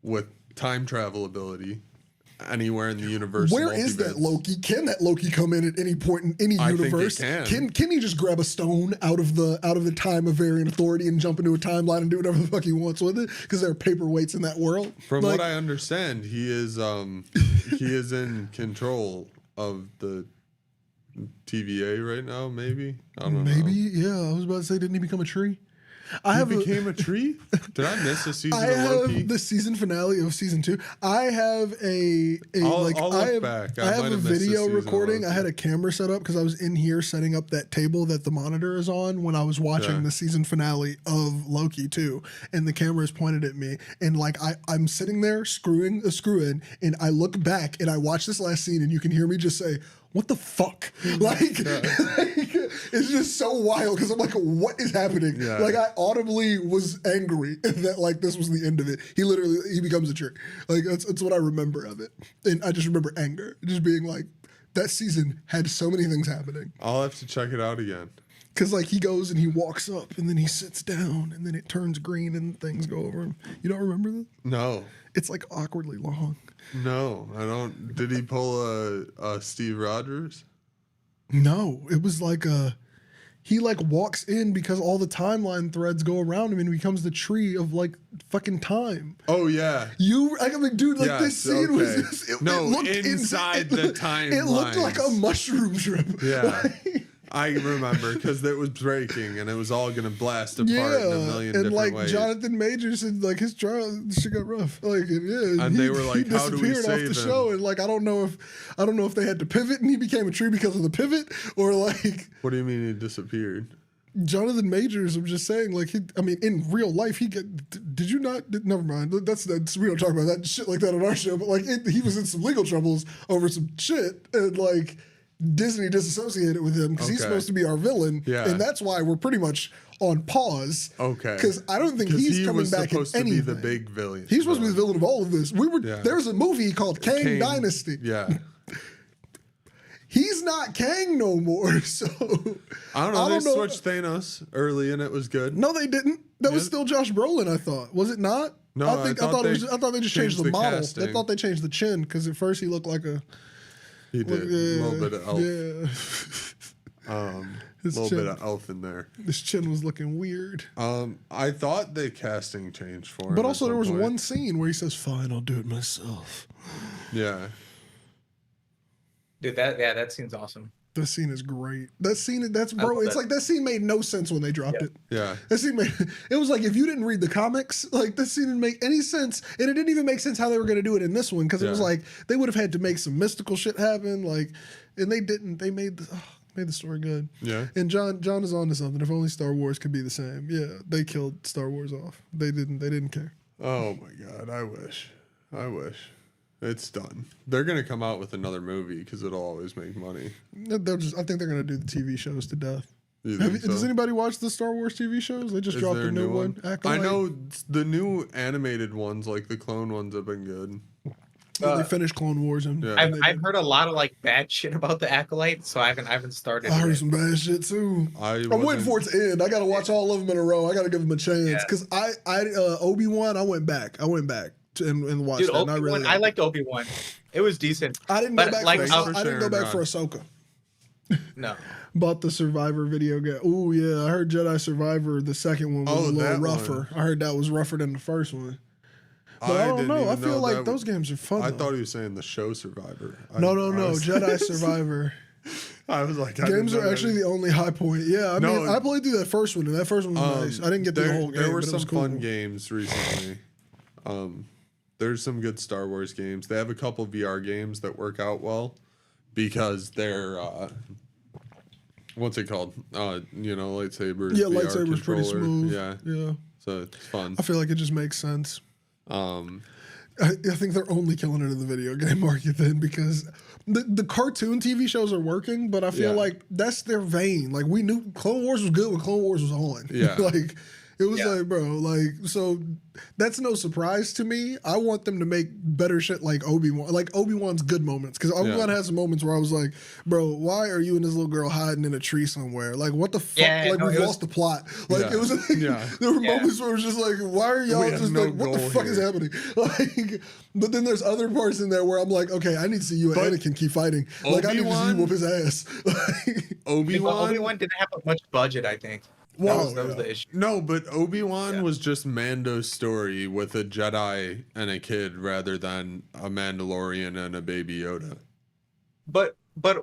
with time travel ability anywhere in the universe. Where is that Loki? Can that Loki come in at any point in any universe? Think it can he just grab a stone out of the time of varying authority and jump into a timeline and do whatever the fuck he wants with it? Because there are paperweights in that world. From what I understand, he is in control of the TVA right now. Maybe I don't know. Maybe I was about to say, didn't he become a tree? He became a tree? Did I miss a season of Loki? I have the season finale of season 2. I have I have a video recording. I had a camera set up because I was in here setting up that table that the monitor is on when I was watching the season finale of Loki 2. And the camera is pointed at me. And like I'm sitting there screwing a screw in, and I look back and I watch this last scene, and you can hear me just say, what the fuck? Like, it's just so wild because I'm like, what is happening? Yeah. Like, I audibly was angry that like this was the end of it. He becomes a jerk. Like, that's what I remember of it. And I just remember anger. Just being like, that season had so many things happening. I'll have to check it out again. Because like he goes and he walks up and then he sits down and then it turns green and things go over him. You don't remember that? No. It's like awkwardly long. No, I don't. Did he pull a Steve Rogers? No, it was like he like walks in because all the timeline threads go around him and he becomes the tree of like fucking time. Oh yeah. I mean, dude, like this scene was just, it looked inside the timeline. It looked like a mushroom trip. Yeah. I remember because it was breaking and it was all gonna blast apart in a million different ways. And like Jonathan Majors said, like his trial shit got rough. Like and they were like, "How do we save off the show?" And like I don't know if they had to pivot and he became a tree because of the pivot or like. What do you mean he disappeared? Jonathan Majors, I'm just saying, like, in real life, did you not? Never mind. That's we don't talk about that shit like that on our show. But like, he was in some legal troubles over some shit, and like. Disney disassociated with him because he's supposed to be our villain, and that's why we're pretty much on pause. Okay, because I don't think he's coming back in anything. He was supposed to be the big villain. He's supposed to be the villain of all of this. There's a movie called Kang Dynasty. Yeah, he's not Kang no more. So I don't know. They switched Thanos early, and it was good. No, they didn't. That was still Josh Brolin. I thought. Was it not? No, I thought they just changed the model. Casting. They thought they changed the chin because at first he looked like a. He did. A little bit of elf. Yeah. A little bit of elf in there. His chin was looking weird. I thought the casting changed for him. But also there was one scene where he says, "Fine, I'll do it myself." Yeah. Dude, that scene's awesome. That scene is great. It's like that scene made no sense when they dropped it. Yeah. That scene it was like if you didn't read the comics, like this scene didn't make any sense. And it didn't even make sense how they were going to do it in this one because it was like they would have had to make some mystical shit happen. Like, and they didn't. They made the story good. Yeah. And John is on to something. If only Star Wars could be the same. Yeah. They killed Star Wars off. They didn't care. Oh my God. I wish. It's done. They're gonna come out with another movie because it'll always make money. I think they're gonna do the TV shows to death. Does anybody watch the Star Wars TV shows? They just Is dropped there a new one. I know the new animated ones, like the clone ones, have been good. Yeah, they finished Clone Wars, and Yeah. I've heard a lot of like bad shit about the Acolyte, so I haven't started. I heard it. some bad shit too. I'm waiting wasn't- for it to end. I gotta watch all of them in a row. I gotta give them a chance because Obi-Wan, I went back and watched Dude, that. And Obi-Wan, I liked Obi-Wan. It was decent. I didn't go But, back. like, I didn't go back for Ahsoka. No. Bought the Survivor video game. Oh yeah, I heard Jedi Survivor. The second one was a little rougher. I heard that was rougher than the first one. But I don't know. I feel like those games are fun. I though. thought he was saying the show Survivor. No. Jedi Survivor. I was like, Games are actually the only high point. Yeah, I mean, I played through that first one, and that first one was nice. I didn't get the whole game. There were but it some was cool. fun games recently. There's some good Star Wars games. They have a couple VR games that work out well because they're what's it called? Lightsabers. Yeah, VR lightsabers pretty controller. smooth. Yeah, so it's fun. I feel like it just makes sense. Um, I think they're only killing it in the video game market then because the cartoon TV shows are working, but I feel like that's their vein. Like we knew Clone Wars was good when Clone Wars was on. Yeah. Like it was like, bro, like, so that's no surprise to me. I want them to make better shit like Obi-Wan, like Obi-Wan's good moments. Because Obi-Wan has some moments where I was like, bro, why are you and this little girl hiding in a tree somewhere? Like, what the fuck? We've lost the plot. Like, it was like, there were moments where it was just like, why are y'all just like, what the fuck is happening? Like, but then there's other parts in there where I'm like, okay, I need to see you and Anakin keep fighting. Like, I need to see you whoop his ass. Obi-Wan didn't have much budget, I think. That was the issue. No, but Obi-Wan was just Mando's story with a Jedi and a kid rather than a Mandalorian and a baby Yoda. But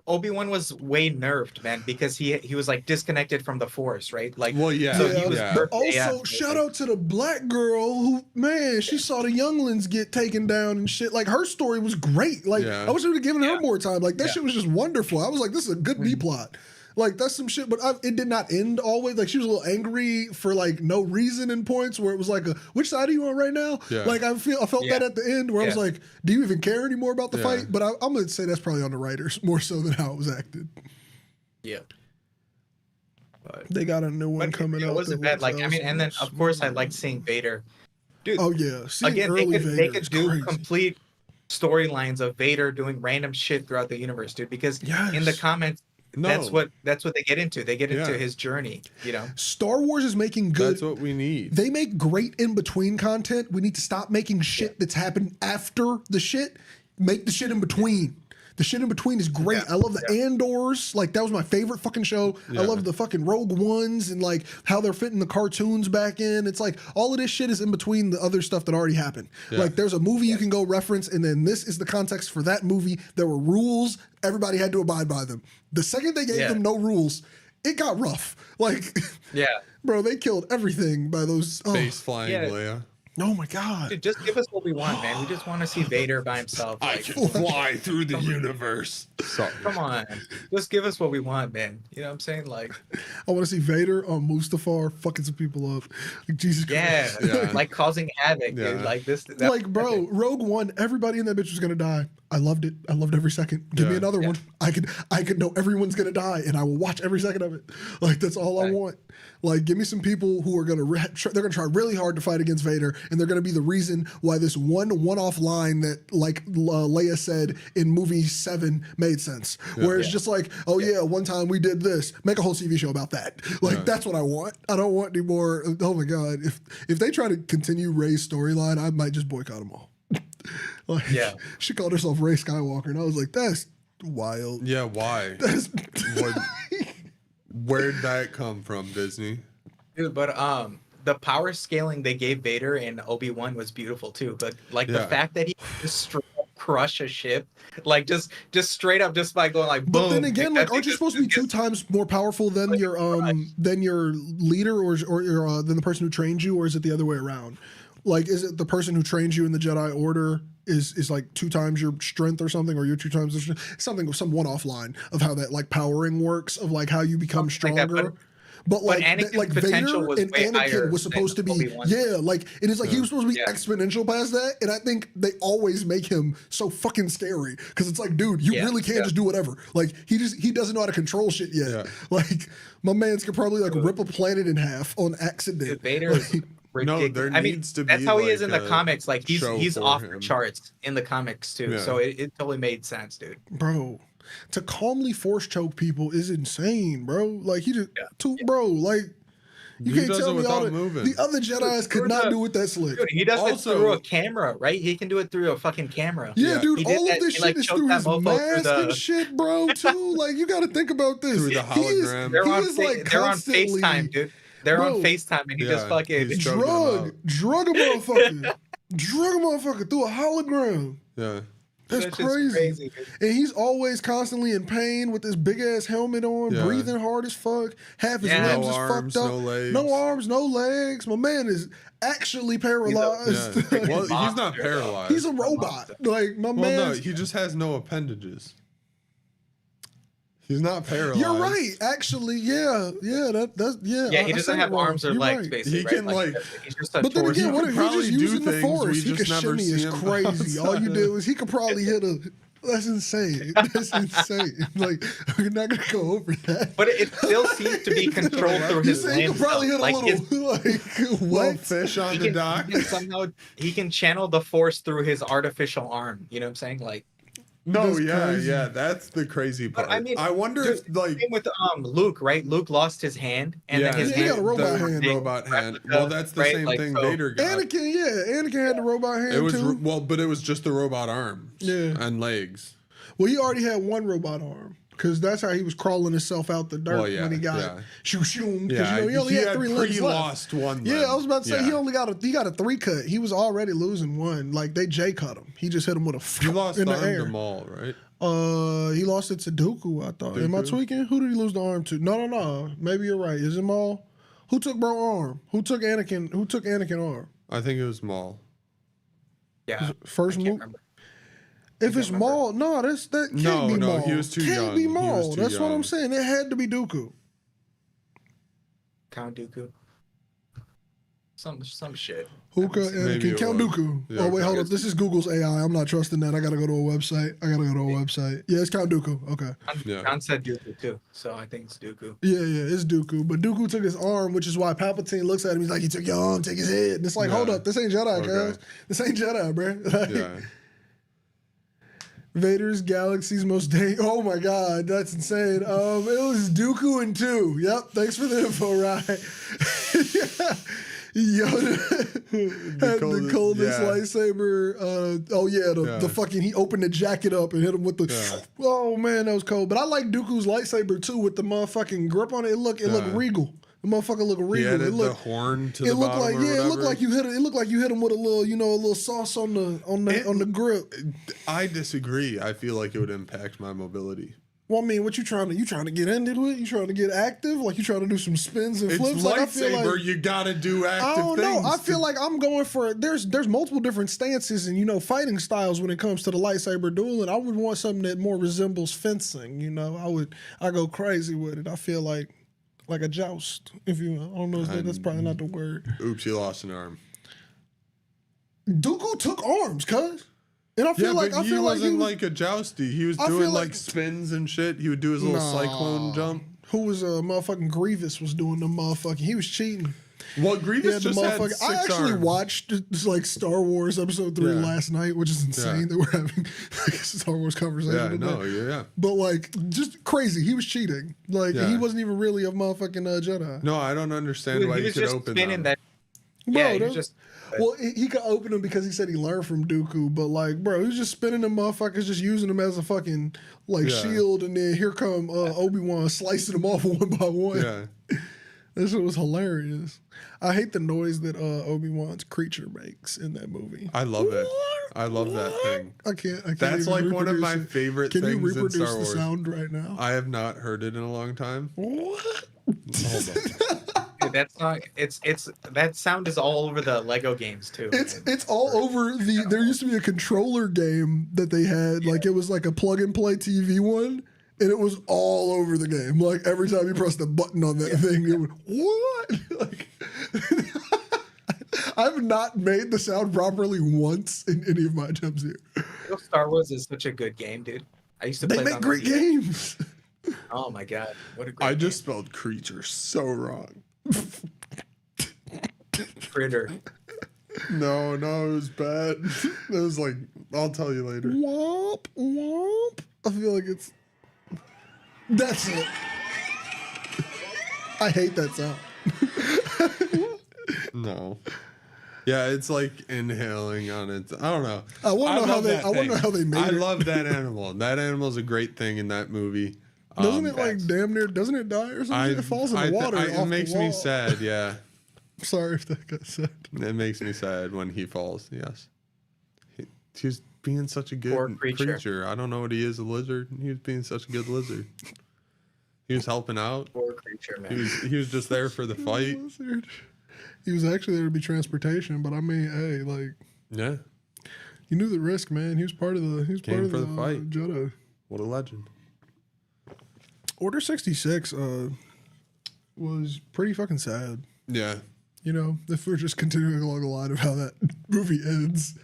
Obi-Wan was way nerfed, man, because he was like disconnected from the Force, right? Like, well, yeah. So he was also, shout out to the black girl who, man, she saw the younglings get taken down and shit. Like, her story was great. Like, I wish we would have given her more time. Like, that shit was just wonderful. I was like, this is a good B plot. Like, that's some shit, but it did not end always. Like, she was a little angry for, like, no reason in points where it was like, which side are you on right now? Yeah. Like, I felt that at the end where I was like, do you even care anymore about the fight? But I'm going to say that's probably on the writers more so than how it was acted. Yeah. But they got a new one coming out. It wasn't bad. Like, I mean, and then, of course, I liked seeing Vader. Dude. Oh, yeah. Again, they could do complete storylines of Vader doing random shit throughout the universe, dude, because in the comments, that's what they get into. They get into his journey, you know. Star Wars is making good. That's what we need. They make great in between content. We need to stop making shit that's happened after the shit. Make the shit in between. The shit in between is great. I love the Andors. Like, that was my favorite fucking show. I love the fucking Rogue Ones and like how they're fitting the cartoons back in. It's like all of this shit is in between the other stuff that already happened. Like, there's a movie you can go reference, and then this is the context for that movie. There were rules. Everybody had to abide by them. The second they gave them no rules, it got rough. Like, bro, they killed everything by those space flying Leia. Oh my god! Dude, just give us what we want, man. We just want to see Vader by himself. I can fly through the universe. Come on, just give us what we want, man. You know what I'm saying? Like, I want to see Vader on Mustafar fucking some people up. Like, Jesus Christ. Yeah, like causing havoc, dude. Like this. Like, bro, Rogue One. Everybody in that bitch was gonna die. I loved it. I loved every second. Give me another one. I could know everyone's gonna die, and I will watch every second of it. Like, that's all I want. Like, give me some people who are gonna they're gonna try really hard to fight against Vader, and they're gonna be the reason why this one-off line that like Leia said in movie 7 made sense. Where it's just like, oh yeah, one time we did this. Make a whole TV show about that. Like, that's what I want. I don't want any more. Oh my god, if they try to continue Rey's storyline, I might just boycott them all. Like, she called herself Rey Skywalker, and I was like, that's wild. Yeah, why? Where'd that come from, Disney? Dude, but the power scaling they gave Vader in Obi-Wan was beautiful too. But like the fact that he just straight up crush a ship, like just straight up, just by going like boom. But then again, like, aren't you supposed to be 2 times more powerful than your leader or than the person who trained you, or is it the other way around? Like, is it the person who trains you in the Jedi Order is like 2 times your strength or something, or you're 2 times the strength? Something, some one-off line of how that like powering works, of like how you become stronger. Like that, But like, Anakin's like potential Vader was and way higher Anakin was supposed to than be, Obi-Wan. yeah, like it is like he was supposed to be Yeah. exponential past that, and I think they always make him so fucking scary because it's like, dude, you really can't just do whatever. Like he doesn't know how to control shit yet. Yeah. Like my man's could probably like rip a planet in half on accident. Dude, Vader's No, there needs to be. That's how he is like, in the comics. Like he's for off him. the charts in the comics too. Yeah. So it totally made sense, dude. Bro, to calmly force choke people is insane, bro. Like he just bro, like you He can't does tell it me all without moving. the other Jedi's could not do it that slick. Dude, he does Also- it through a camera, right? He can do it through a fucking camera. Yeah, Yeah. dude, He did all that- of this he, shit like, is choked through that his mofo through mask the- and shit, bro, too. Like, you gotta think about this. Through the hologram. They're He on is, like, they're on constantly- FaceTime, dude. They're Bro. on FaceTime and he just Yeah, fucking he's choking him drug a motherfucker. Drug a motherfucker through a hologram. Yeah. That's That's just crazy. dude. And he's always constantly in pain with this big ass helmet on, Yeah. breathing hard as fuck. Half his Yeah. limbs No is arms, fucked up. no legs. No arms, no legs. My man is actually paralyzed. Yeah. Well, he's not monster, though. paralyzed. He's a robot. Like my well, man. no, he just has no appendages. He's not paralyzed. You're right. Actually, yeah. That's yeah. Yeah, I he doesn't said have it wrong. arms or You're legs, right. basically. He right? can, like- he's just a But then torso. again, what could if he probably just do using the things force? we He just could never shimmy see is him crazy. All you outside do of. is he could probably hit a. That's insane. That's insane. Like we're not gonna go over that. But it still seems to be controlled through You his say he limbs. could probably though. hit a Like, his- little. Like Little what? fish on he the can, dock. he can somehow he can channel the force through his artificial arm. You know what I'm saying? Like No, That's yeah, crazy. yeah. That's the crazy But part. I mean, I wonder dude, if like same with Luke, right? Luke lost his hand, and then his Yeah, he hand got a robot the hand. robot hand. replica, Well, that's the right? same Like, thing so- Vader got. Anakin had the robot hand It was too. well, but it was just the robot arms Yeah. and legs. Well, he already had one robot arm because that's how he was crawling himself out the dirt Well, yeah, when he got yeah. shoo shoo. Because Yeah, he only had 3 limbs left. lost one. Yeah, limb. I was about to say Yeah. he only got a 3 cut. He was already losing one. Like they J cut him. He just hit him with a He lost in the the arm air. to Maul, right? He lost it to Dooku. I thought. Am I Dooku? tweaking? Who did he lose the arm to? No. Maybe you're right. Is it Maul? Who took bro arm? Who took Anakin arm? I think it was Maul. yeah, First I can't move. remember. If it's remember. Maul, no, that can't No, be no, Maul. he was too can't young. be He was Maul. too That's what I'm young. saying. It had to be Dooku. Count Dooku. Some shit. Hookah, Maybe Anakin, it Count was. Dooku. Yeah, Oh wait, hold okay. up. This is Google's AI. I'm not trusting that. I gotta go to a website. Yeah, it's Count Dooku. Okay. Yeah. John said Dooku too, so I think it's Dooku. Yeah, it's Dooku. But Dooku took his arm, which is why Palpatine looks at him. He's like, "He took your arm, take his head." And it's like, Yeah. hold up, this ain't Jedi, Okay. guys. This ain't Jedi, bro. Like, Yeah. Vader's galaxy's most Oh my god, that's insane. It was Dooku and 2. Yep, thanks for the info, right? Yoda had the coldest yeah. lightsaber. The fucking he opened the jacket up and hit him with the. Yeah. Oh man, that was cold. But I like Dooku's lightsaber too with the motherfucking grip on it. It looked regal. The motherfucker looked He regal. added It the looked. horn to It the looked bottom like or it looked whatever. like you hit it. It looked like you hit him with a little a little sauce on the grip. I disagree. I feel like it would impact my mobility. Well, I mean, what you trying to get into it? You trying to get active? Like you trying to do some spins and It's flips? Like I feel lightsaber. like You gotta do active I don't know. things. I feel like I'm going for there's multiple different stances and fighting styles when it comes to the lightsaber duel, and I would want something that more resembles fencing. I go crazy with it. I feel like a joust. I don't know, that's probably not the word. Oops, you lost an arm. Dooku took arms, cuz. And I Yeah, feel like but I he feel like wasn't he was, like a jousty. He was I feel doing like- like spins and shit. He would do his little cyclone jump. Who was motherfucking Grievous was doing the motherfucking. He was cheating. Well, Grievous Yeah, just had 6 I actually arms. watched like Star Wars Episode 3 Yeah. last night, which is insane that we're having like a Star Wars conversation. Yeah, about no, that. yeah. But like, just crazy. He was cheating. Like Yeah. he wasn't even really a motherfucking Jedi. No, I don't understand why He you was could just open spinning them. that. Bro, Yeah, he was that- just. Well, he could open them because he said he learned from Dooku, but like, bro, he was just spinning them motherfuckers, just using them as a fucking like Yeah. shield, and then here come Obi-Wan slicing them off one by one. Yeah. This shit was hilarious. I hate the noise that Obi-Wan's creature makes in that movie. I love it. I love that thing. I can't That's even like one of reproduce my it. favorite Can you things in reproduce Star the Wars. sound right now? I have not heard it in a long time. What? Hold on. Dude, that's not. It's that sound is all over the Lego games too. man. It's all over the. There used to be a controller game that they had, like it was like a plug and play TV one, and it was all over the game. Like every time you pressed the button on that thing, it would what? Like I've not made the sound properly once in any of my attempts here. Star Wars is such a good game, dude. I used to play. They make great games. Oh my god, what a great! I game. just spelled creature so wrong. Critter. No, it was bad. It was like, I'll tell you later. Womp womp. I feel like it's. That's it. I hate that sound. No. Yeah, it's like inhaling on it. I don't know. I want to know how they made I it. love that animal. That animal's a great thing in that movie. Doesn't it like damn near? Doesn't it die or something? It falls in the water. It makes me sad. Yeah. Sorry if that got sad. It makes me sad when he falls. Yes. He's being such a good Poor creature. I don't know what he is, a lizard. He was being such a good lizard. He was helping out. Poor creature, man. He was just there for the fight. Lizard. He was actually there to be transportation, but I mean, hey, like, Yeah. you knew the risk, man. He was part of the. He was Came part of for the the fight. Jedi. What a legend. Order 66 was pretty fucking sad. Yeah. You know, if we're just continuing along the line of how that movie ends,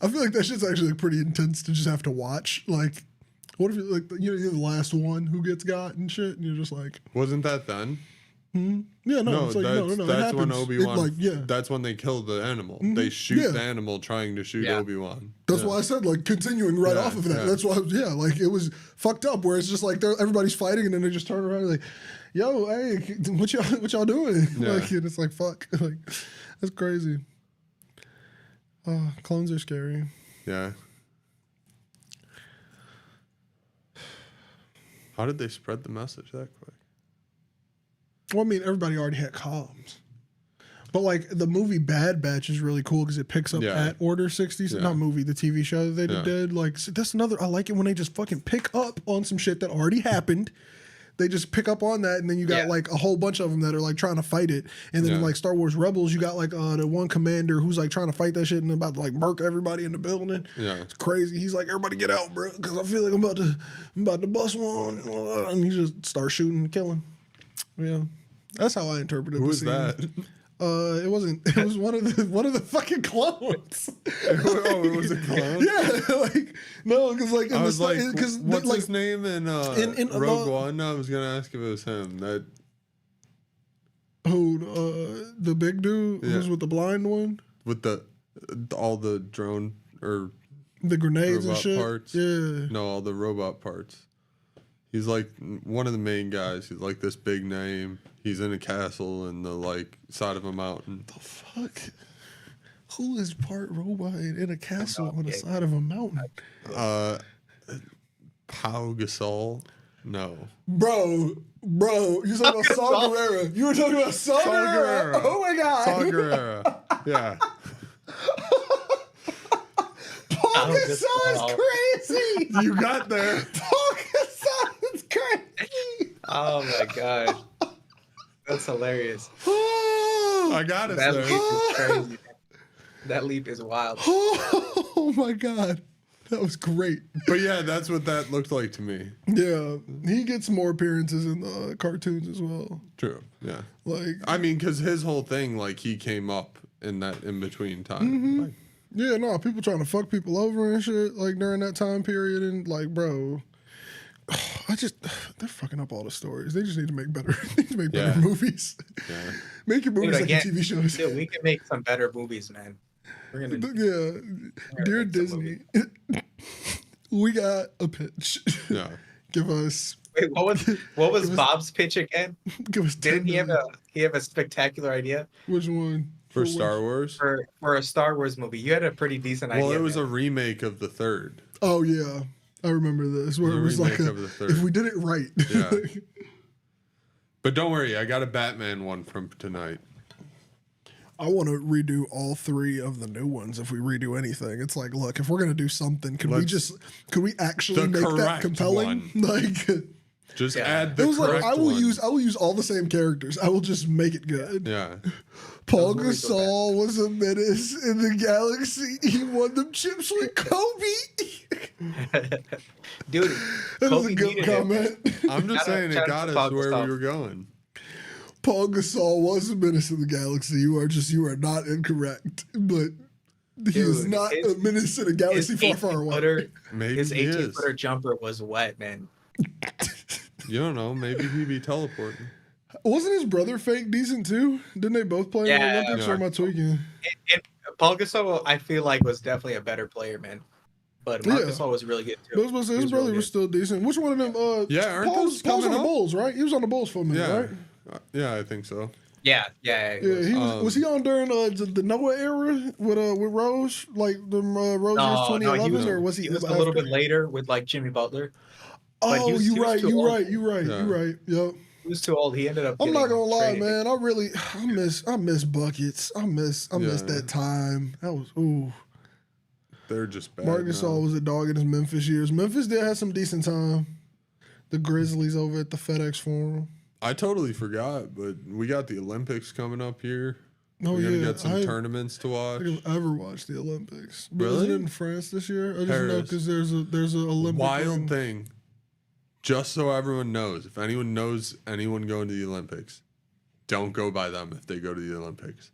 I feel like that shit's actually pretty intense to just have to watch. Like, what if you're you're the last one who gets got and shit, and you're just like, Wasn't that then? yeah, no, it's like, no, that's it when happens. Obi-Wan. That's when they kill the animal. They shoot the animal trying to shoot Obi-Wan. That's why I said like continuing right off of that. Yeah. That's why, like it was fucked up where it's just like everybody's fighting and then they just turn around and like, yo, hey, what y'all doing? Yeah. Like, and it's like fuck, like that's crazy. Clones are scary. Yeah. How did they spread the message that quick? Well, I mean, everybody already had comms. But like the movie Bad Batch is really cool because it picks up at Order 60. Not movie, the TV show that they did. Like that's another. I like it when they just fucking pick up on some shit that already happened. They just pick up on that, and then you got like a whole bunch of them that are like trying to fight it. And then like Star Wars Rebels, you got like the one commander who's like trying to fight that shit and about to like murk everybody in the building. Yeah, it's crazy. He's like, everybody get out, bro, because I feel like I'm about to bust one, and he just starts shooting and killing. Yeah, that's how I interpreted. Who was that? It wasn't. It was one of the fucking clones. Oh, it was a clone. Yeah, like no, because like I was like, what's his name in Rogue One? I was gonna ask if it was him. That who the big dude who's with the blind one with all the drone or the grenades and shit. Parts. Yeah, no, all the robot parts. He's like one of the main guys. He's like this big name. He's in a castle in the like side of a mountain. The fuck? Who is part robot and in a castle on the side of a mountain? Pau Gasol? No. Bro, you talking about Saw Gerrera. You were talking about Saw Gerrera. Oh my god. Saw Gerrera. Yeah. Pau Gasol is crazy. You got there. Pau Gasol is crazy. Oh my god. That's hilarious. I got it. That leap is crazy. That leap is wild. Oh my god. That was great. But yeah, that's what that looked like to me. Yeah. He gets more appearances in the cartoons as well. True. Yeah. Like I mean, because his whole thing, like he came up in that in between time. Mm-hmm. Like, yeah, no, people trying to fuck people over and shit, like during that time period, and like, bro, they're fucking up all the stories. They just need to make better, movies. Yeah. Make your movies like TV shows. Dude, we can make some better movies, man. We're gonna Dear Disney, we got a pitch. Yeah. Give us. Wait, what was Bob's pitch again? Give us. Didn't he have a spectacular idea? Which one? For Star Wars? For a Star Wars movie. You had a pretty decent idea. Well, it was a remake of the third. Oh yeah. I remember this where it was like if we did it right. Yeah. But don't worry, I got a Batman one from tonight. I want to redo all three of the new ones. If we redo anything, it's like, look, if we're gonna do something, could we actually make that compelling? One. Like, Just Yeah. add It the was like correct I will one. use all the same characters. I will just make it good. Yeah. Paul Those movies were Gasol was a menace in the galaxy. He won them chips with Kobe. Dude, That is Kobe a good needed it. comment. I'm just Shout out- saying shout it out got to us Paul where Gasol. we were going. Paul Gasol was a menace in the galaxy. You are not incorrect, but he is Dude, not his- a menace in a galaxy His far, far away. 18-footer, Maybe his he is. 18-footer jumper was wet, man. You don't know. Maybe he'd be teleporting. Wasn't his brother fake decent too? Didn't they both play in the Yeah. Olympics? Or am I tweaking? And Paul Gasol, I feel like, was definitely a better player, man. But Marc Yeah. Gasol was really good But I too. was supposed to say, He his was brother really was still decent. Which one of them? Yeah, aren't Paul's those on coming the up? Bulls, right? He was on the Bulls for a minute, Yeah. right? Yeah, I think so. Yeah. Yeah, he was he on during the Noah era with Rose, like the Rose No, 2011, he was, or was he he was a after? little bit later with like Jimmy Butler. but Oh, he was- you he was right, too you old. right, you right, Yeah. you right. Yep. He was too old. He ended up. I'm not getting gonna lie, traded. man. I miss buckets. I miss Yeah. that time. That was ooh. They're just bad. Marc Gasol now. was a dog in his Memphis years. Memphis did have some decent time. The Grizzlies over at the FedEx Forum. I totally forgot, but we got the Olympics coming up here. Oh We're gonna yeah, get some I tournaments to watch. don't think I've ever watched the Olympics. But Really? isn't it in France this year? I just know Paris. because there's a Olympic. Wild thing. Just so everyone knows, if anyone knows anyone going to the Olympics, don't go by them if they go to the Olympics.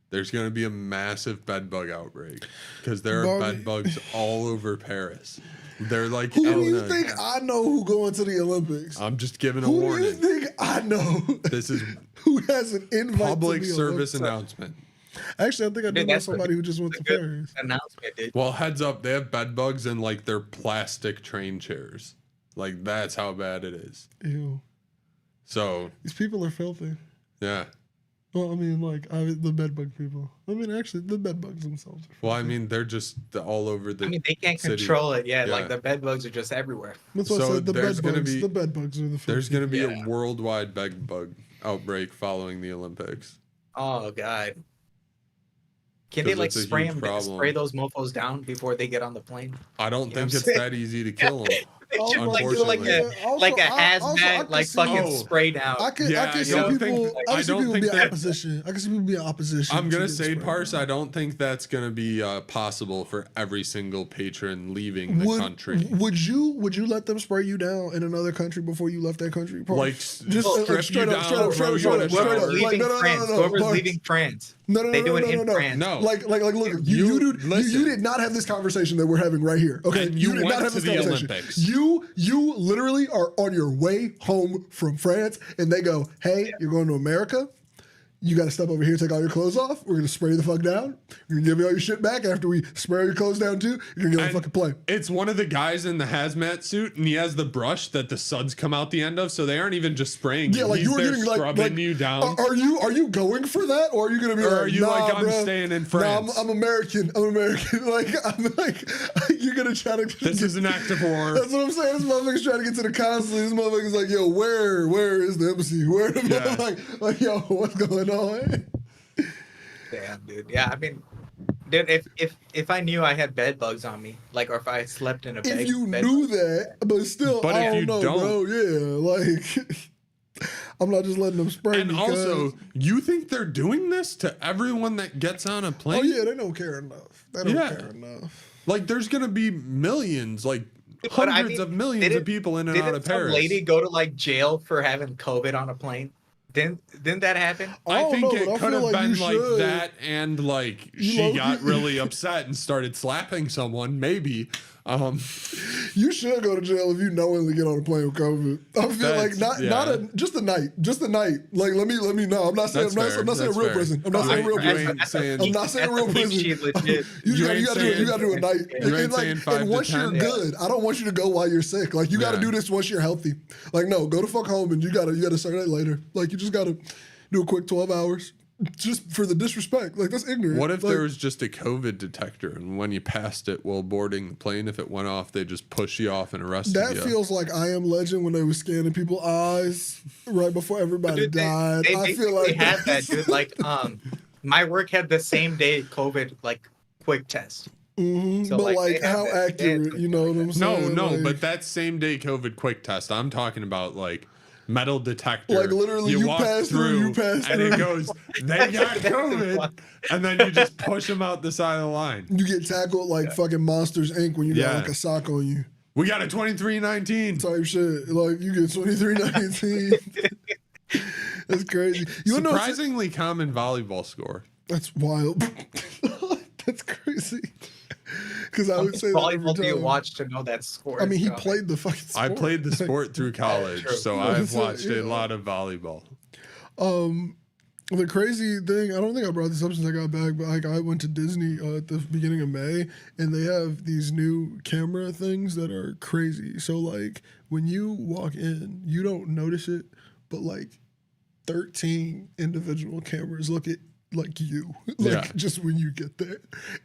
There's going to be a massive bedbug outbreak because there are Bobby. bed bugs all over Paris. They're like, Who do in you a- think I know who going to the Olympics? I'm just giving a Who do you warning. think I know? This is who has an invite public to the service Olympics? announcement. Actually, I think I do Dude, know that's somebody who just went to a good Paris. announcement, dude. Well, heads up, they have bed bugs in like their plastic train chairs. Like that's how bad it is. Ew. So These people are filthy. yeah. Well, I mean, the bedbug people. I mean, actually, the bedbugs themselves. Are Well, I mean, they're just all over the. I mean, they can't city. control it. Yeah, Yeah. like the bed bugs are just everywhere. That's what I So said. The there's gonna bedbugs. be- The bedbugs are the filthy. There's going to be Yeah. a worldwide bed bug outbreak following the Olympics. Oh god. Can 'Cause they like it's a spray huge them, problem. spray those mofo's down before they get on the plane? I don't You know think what it's I'm that easy to kill them. They Oh should my like do like God. a Also, like a I hazmat, could like see- fucking Oh. spray down. I could Yeah, I see don't people. think- I I could see don't people think be in that- opposition. I can see people be in opposition. I'm gonna to say, getting sprayed. Parse, I don't think that's gonna be possible for every single patron leaving the country. Would you let them spray you down in another country before you left that country? Parse? Like, just strip straight you up, down, straight up, throw straight up, you straight in a up, straight shower. up. Whoever's Like, leaving no, no, France, no, no, whoever's Parse. leaving France, No, no, they no, do no, it no, in no, no. France. No. Like, look, You- you listen. did not have this conversation that we're having right here. Okay, And you did went not have to this the conversation. Olympics. You literally are on your way home from France, and they go, "Hey, you're going to America. You got to step over here, take all your clothes off. We're gonna spray you the fuck down. We're gonna give you all your shit back after we spray all your clothes down too. You're gonna get on a And fucking plane." It's one of the guys in the hazmat suit, and he has the brush that the suds come out the end of, so they aren't even just spraying Yeah, you. like He's you were there getting scrubbing you down. Are you going for that, or are you gonna be Or like, are you nah, like, I'm bruh. staying in Nah, France? I'm American. I'm American. Like you're gonna try to. This is an act of war. That's what I'm saying. This motherfucker's trying to get to the consulate. This motherfucker's like, yo, where is the embassy? Where the Yeah. like, yo, what's going on? Damn, dude. Yeah, I mean, dude, if I knew I had bed bugs on me, like, or if I slept in a bed, If you bed knew bug- that, but still, But I if don't you know, don't- bro. Yeah, like I'm not just letting them spray And me. also, cuz- you think they're doing this to everyone that gets on a plane? oh yeah, they don't care enough. They don't Yeah. care enough. Like, there's gonna be millions, like But hundreds I mean, of millions of didn't- people in and out Didn't of some Paris. lady go to like jail for having COVID on a plane? Didn't that happen? I don't think know, it but I could feel have like been you like should. that, and like You she low- got really upset and started slapping someone. Maybe. You should go to jail if you knowingly get on a plane with COVID. I feel like That's- just the night. Like let me know. I'm not saying That's I'm fair. not saying That's real fair. prison. I'm not saying real you prison. ain't saying- I'm not saying That's real the prison. she legit. You You gotta ain't do a night. You ain't saying 5 and to once you're 10. good, I don't want you to go while you're sick. Like you gotta Yeah. do this once you're healthy. Like no, go to fuck home and you gotta start that later. Like you just gotta do a quick 12 hours. Just for the disrespect. Like that's ignorant. What if like, there was just a COVID detector, and when you passed it while boarding the plane, if it went off, they just push you off and arrested that you? feels like I Am Legend when they were scanning people's eyes right before everybody Dude, died. They I feel like have that, dude. Like, my work had the same day COVID like quick test. So, But they like, have how that accurate? advanced You know what I'm No, saying? no, Like, but that's same day COVID quick test. I'm talking about like metal detector. Like, literally, you walk pass through, you pass and through. it goes, they got COVID, and then you just push them out the side of the line. you get tackled like fucking Monsters Inc. when you got Yeah. like a sock on you. We got a 2319. Type shit. Like, you get 2319. That's crazy. You wanna know what's- Surprisingly common volleyball score. That's wild. That's crazy. Because I How would much say that every volleyball do you time. watch to know that score? I mean, he is coming? played the fucking I sport. played the sport through college, true. so Yeah, I've that's it, watched yeah. a lot of volleyball. The crazy thing, I don't think I brought this up since I got back, but like I went to Disney at the beginning of May, and they have these new camera things that are crazy. So like when you walk in, you don't notice it, but like 13 individual cameras look at like you, like Yeah. just when you get there.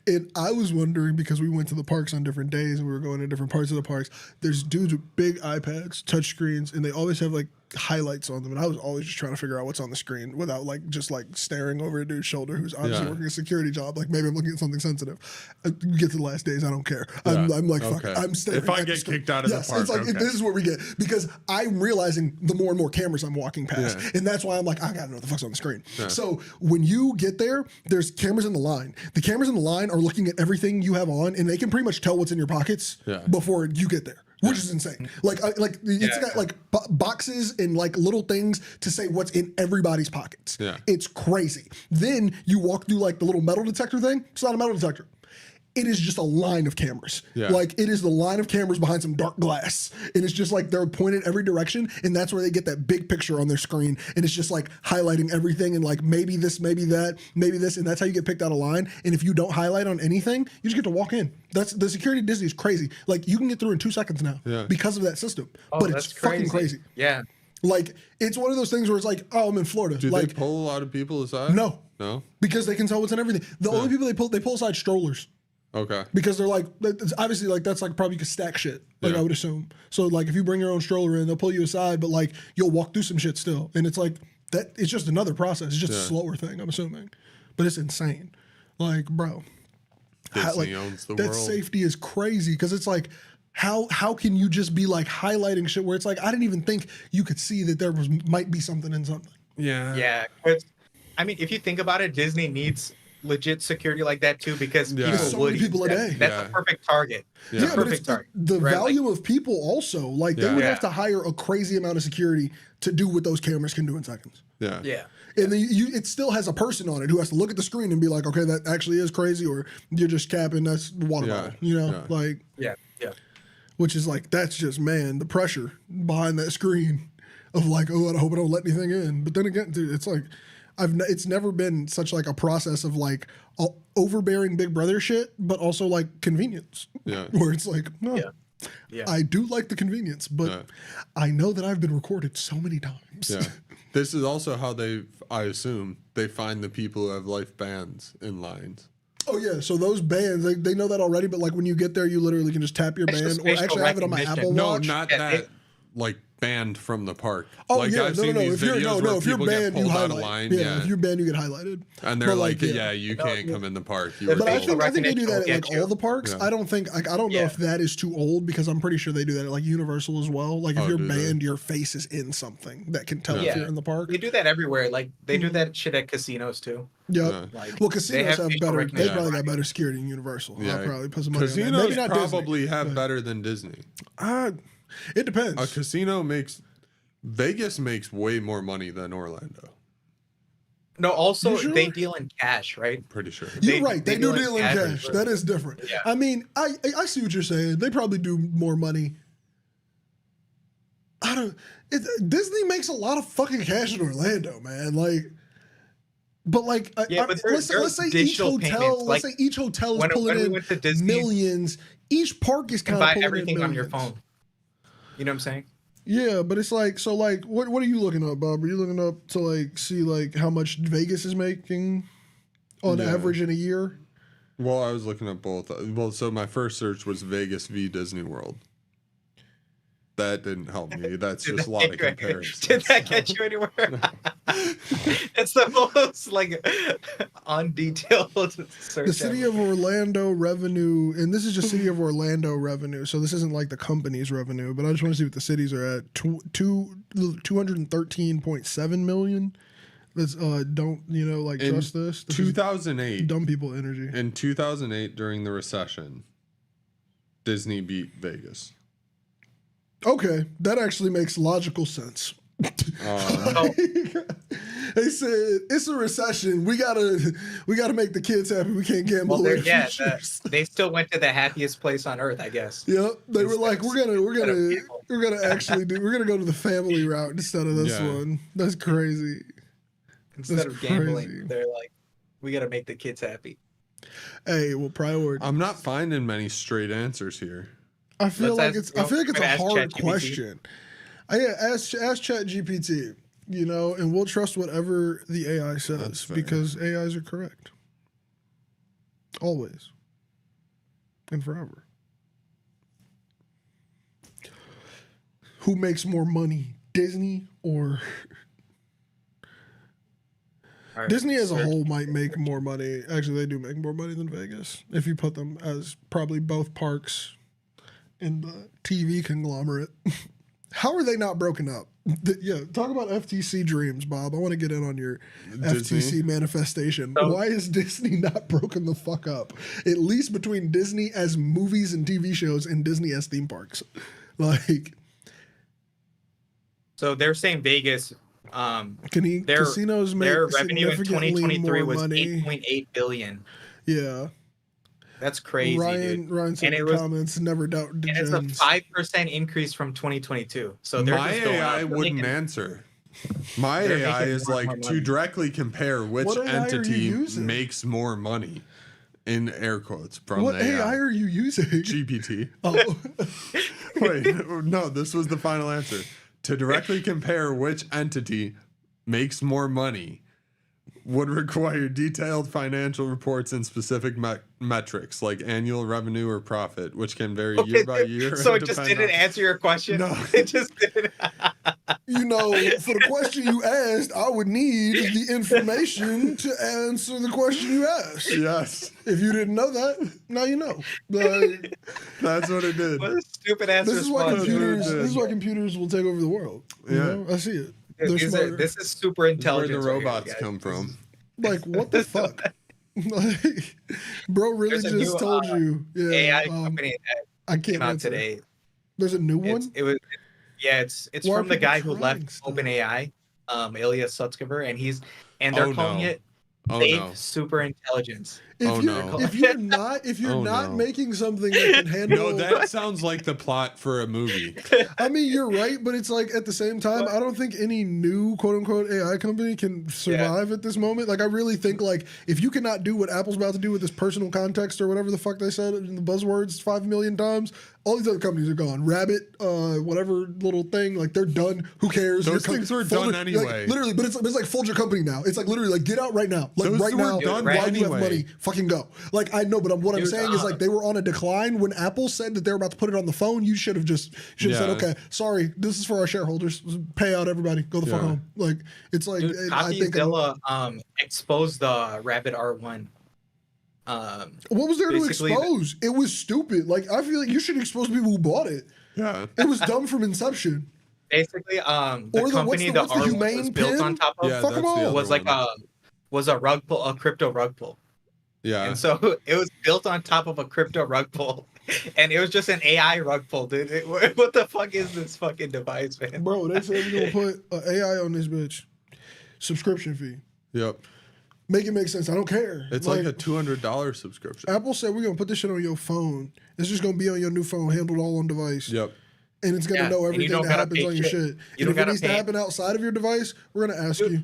And I was wondering, because we went to the parks on different days and we were going to different parts of the parks, there's dudes with big iPads, touch screens, and they always have like highlights on them. And I was always just trying to figure out what's on the screen without like just like staring over a dude's shoulder who's obviously Yeah. working a security job. Like maybe I'm looking at something sensitive. You get to the last days, I don't care. I'm like, fuck, Okay. I'm staring If I at the get screen. kicked out of the Yes, park, it's like okay. this is what we get, because I'm realizing the more and more cameras I'm walking past. Yeah. And that's why I'm like, I gotta know what the fuck's on the screen. So when you get there, there's cameras in the line. The cameras in the line are looking at everything you have on, and they can pretty much tell what's in your pockets before you get there, which is insane. Like it's got like boxes and like little things to say what's in everybody's pockets. Yeah. It's crazy. Then you walk through like the little metal detector thing. It's not a metal detector. It is just a line of cameras. Yeah. Like it is the line of cameras behind some dark glass. And it's just like they're pointed every direction. And that's where they get that big picture on their screen. And it's just like highlighting everything and like maybe this, maybe that, maybe this. And that's how you get picked out of line. And if you don't highlight on anything, you just get to walk in. That's the security at Disney is crazy. Like you can get through in 2 seconds now because of that system. But it's fucking crazy. Yeah. Like it's one of those things where it's like, oh, I'm in Florida. Do like they pull a lot of people aside? no. No? Because they can tell what's in everything. The only people they pull aside strollers. Okay. Because they're like, it's obviously like that's like probably stack shit. Like Yeah. I would assume. So like if you bring your own stroller in, they'll pull you aside, but like you'll walk through some shit still, and it's like that. It's just another process. It's just a slower thing. I'm assuming, but it's insane. Like, bro, Disney owns the that world. safety is crazy because it's like. How can you just be like highlighting shit where it's like I didn't even think you could see that there might be something in something. Yeah. Yeah. 'Cause, I mean, if you think about it, Disney needs legit security like that too, because Yeah. people So would many people a use day. that. That's Yeah. a perfect target. Yeah. Yeah, but Perfect it's target. the Right, volume of people also. Like they Yeah. would Yeah. have to hire a crazy amount of security to do what those cameras can do in seconds. Yeah. Yeah. And then it still has a person on it who has to look at the screen and be like, okay, that actually is crazy, or you're just capping, that's water Yeah. bottle, you know? Yeah. Like, Yeah. Yeah. which is like, that's just, man, the pressure behind that screen of like, oh, I hope I don't let anything in. But then again, dude, it's like, it's never been such like a process of like overbearing Big Brother shit, but also like convenience. Yeah. Where it's like, no, Yeah. Yeah. I do like the convenience, but Yeah. I know that I've been recorded so many times. Yeah. This is also how I assume, they find the people who have life bans in lines. Oh yeah, so those bands, they know that already, but like when you get there, you literally can just tap your It's just band, or facial actually have it on my recognition. Apple No, Watch. not Yeah, that. Like banned from the park. Oh like yeah, I've no, seen no. these If you're videos where if you're people get banned, you pulled out of highlight. line. Yeah, if you're banned, you get highlighted. And they're But, like, yeah. yeah, you can't come in the park. You But were But I told. think they do that at Recognition like will get all the parks. Yeah. I don't think I don't know Yeah. if that is too old, because I'm pretty sure they do that at like Universal as well. Like if Oh, you're do they? banned, your face is in something that can tell if Yeah. you're in the park. They do that everywhere. Like they do that shit at casinos too. Yep. Yeah. Like Well, they casinos have have facial better. They recognition. probably got better security than Universal. Yeah. I'll probably put some money on that. Casinos Maybe not probably Disney, have but- better than Disney. It depends. A casino Vegas makes way more money than Orlando. No, also You sure? they deal in cash, right? Pretty sure. You're They- right. They, they do do it deal in as cash. well. That is different. Yeah. I mean, I see what you're saying. They probably do more money. Disney makes a lot of fucking cash in Orlando, man. Like, but like, Yeah, but let's say each digital hotel, payments. let's Like, say each hotel is when pulling we in went to Disney, millions. Each park is you can kind of buy pulling everything in on your millions. phone. You know what I'm saying? Yeah, but it's like, so like, what are you looking up, Bob? Are you looking up to like see like how much Vegas is making on Yeah. average in a year? Well, I was looking at both. Well, so my first search was Vegas v Disney World. That didn't help me. That's Did just a that lot of get you- comparisons. Did that get you anywhere? It's the most like undetailed search. The city ever. of Orlando revenue, and this is just city of Orlando revenue, so this isn't like the company's revenue, but I just want to see what the cities are at. 213.7 million. That's don't like In trust this. This is 2008, dumb people energy. in 2008 during the recession, Disney beat Vegas. Okay, that actually makes logical sense. They said it's a recession. We gotta make the kids happy. We can't gamble away Yeah, futures. they still went to the happiest place on earth, I guess. Yep, they were like, Instead of we're gonna go to the family route instead of this Yeah. one. That's crazy. Instead That's of gambling, crazy. they're like, we got to make the kids happy. Hey, well, priority. I'm not finding many straight answers here. I feel like it's a We're gonna hard ask ChatGPT. question. Ask ChatGPT, and we'll trust whatever the AI That's says fair. because AIs are correct. Always. And forever. Who makes more money, Disney or All right, Disney as a search. whole might make more money. Actually, they do make more money than Vegas if you put them as probably both parks in the TV conglomerate. How are they not broken up? Yeah, talk about FTC dreams, Bob. I want to get in on your Disney? FTC manifestation. So- Why is Disney not broken the fuck up? At least between Disney as movies and TV shows and Disney as theme parks. Like, So they're saying Vegas. Their casinos make their revenue in significantly 2023 more was money. 8.8 billion. Yeah. That's crazy, dude. Ryan said And in it the was- comments, never doubt And it's a degens. 5% increase from 2022. So they're My just going AI up. They're wouldn't making- answer. My They're AI making is more like money. to directly compare which What AI are you entity using? makes more money, in air quotes from What the AI are you using? GPT. Oh, Wait, no, this was the final answer. To directly compare which entity makes more money would require detailed financial reports and specific metrics like annual revenue or profit, which can vary year by year. So and it just depend didn't on- answer your question. No. It just didn't. for the question you asked, I would need the information to answer the question you asked. Yes, If you didn't know that, now you know. Like, that's what it did. What a stupid answer. this is why response. computers. Yeah. This is why computers will take over the world. You Yeah. know? I see it. They're This is, smarter. this is super This is where intelligent. the robots come from. Like, what the fuck? Like, bro, really There's a just new, told you. Yeah, AI company that I can't came out answer. today. There's a new one. It's Why are from the people guy who trying left stuff? OpenAI, Ilya Sutskever, and they're Oh, calling no. it Oh safe no. super intelligence. If Oh, you're no. if you're not Oh, not no. making something that can handle, No, that sounds like the plot for a movie. I mean, you're right, but it's like at the same time, I don't think any new quote unquote AI company can survive at this moment. Like, I really think like if you cannot do what Apple's about to do with this personal context or whatever the fuck they said in the buzzwords 5 million times, all these other companies are gone. Rabbit, whatever little thing, like they're done. Who cares? Those Your things were fold done it- like, anyway. literally, but it's like fold your company now. It's like literally like get out right now. Like Those right were now, done while you have anyway. money, fucking go. Like I know, but what I'm Dude, saying is like they were on a decline when Apple said that they were about to put it on the phone. You should have said, Yeah. okay, sorry, this is for our shareholders. Pay out everybody. Go the fuck Yeah. home. Like it's like Dude, I think Coffeezilla exposed the Rabbit R1. what was there to basically expose? It was stupid. Like I feel like you should expose people who bought it. Yeah. It was dumb from inception. Basically, Or the what's company the the R1 humane was built pin? on top of Yeah, Fuck 'em that's the all. other was like one. a rug pull, a crypto rug pull. Yeah. And so it was built on top of a crypto rug pull, and it was just an AI rug pull, dude. What the fuck is this fucking device, man? Bro, they said we're gonna put an AI on this bitch. Subscription fee. Yep. Make it make sense. I don't care. It's like a $200 subscription. Apple said we're gonna put this shit on your phone. It's just gonna be on your new phone, handled all on device. Yep. And it's gonna Yeah, know and you everything don't that gotta happens pay on your shit. shit. You And don't if it gotta needs to pay. happen outside of your device, we're gonna ask Dude. you.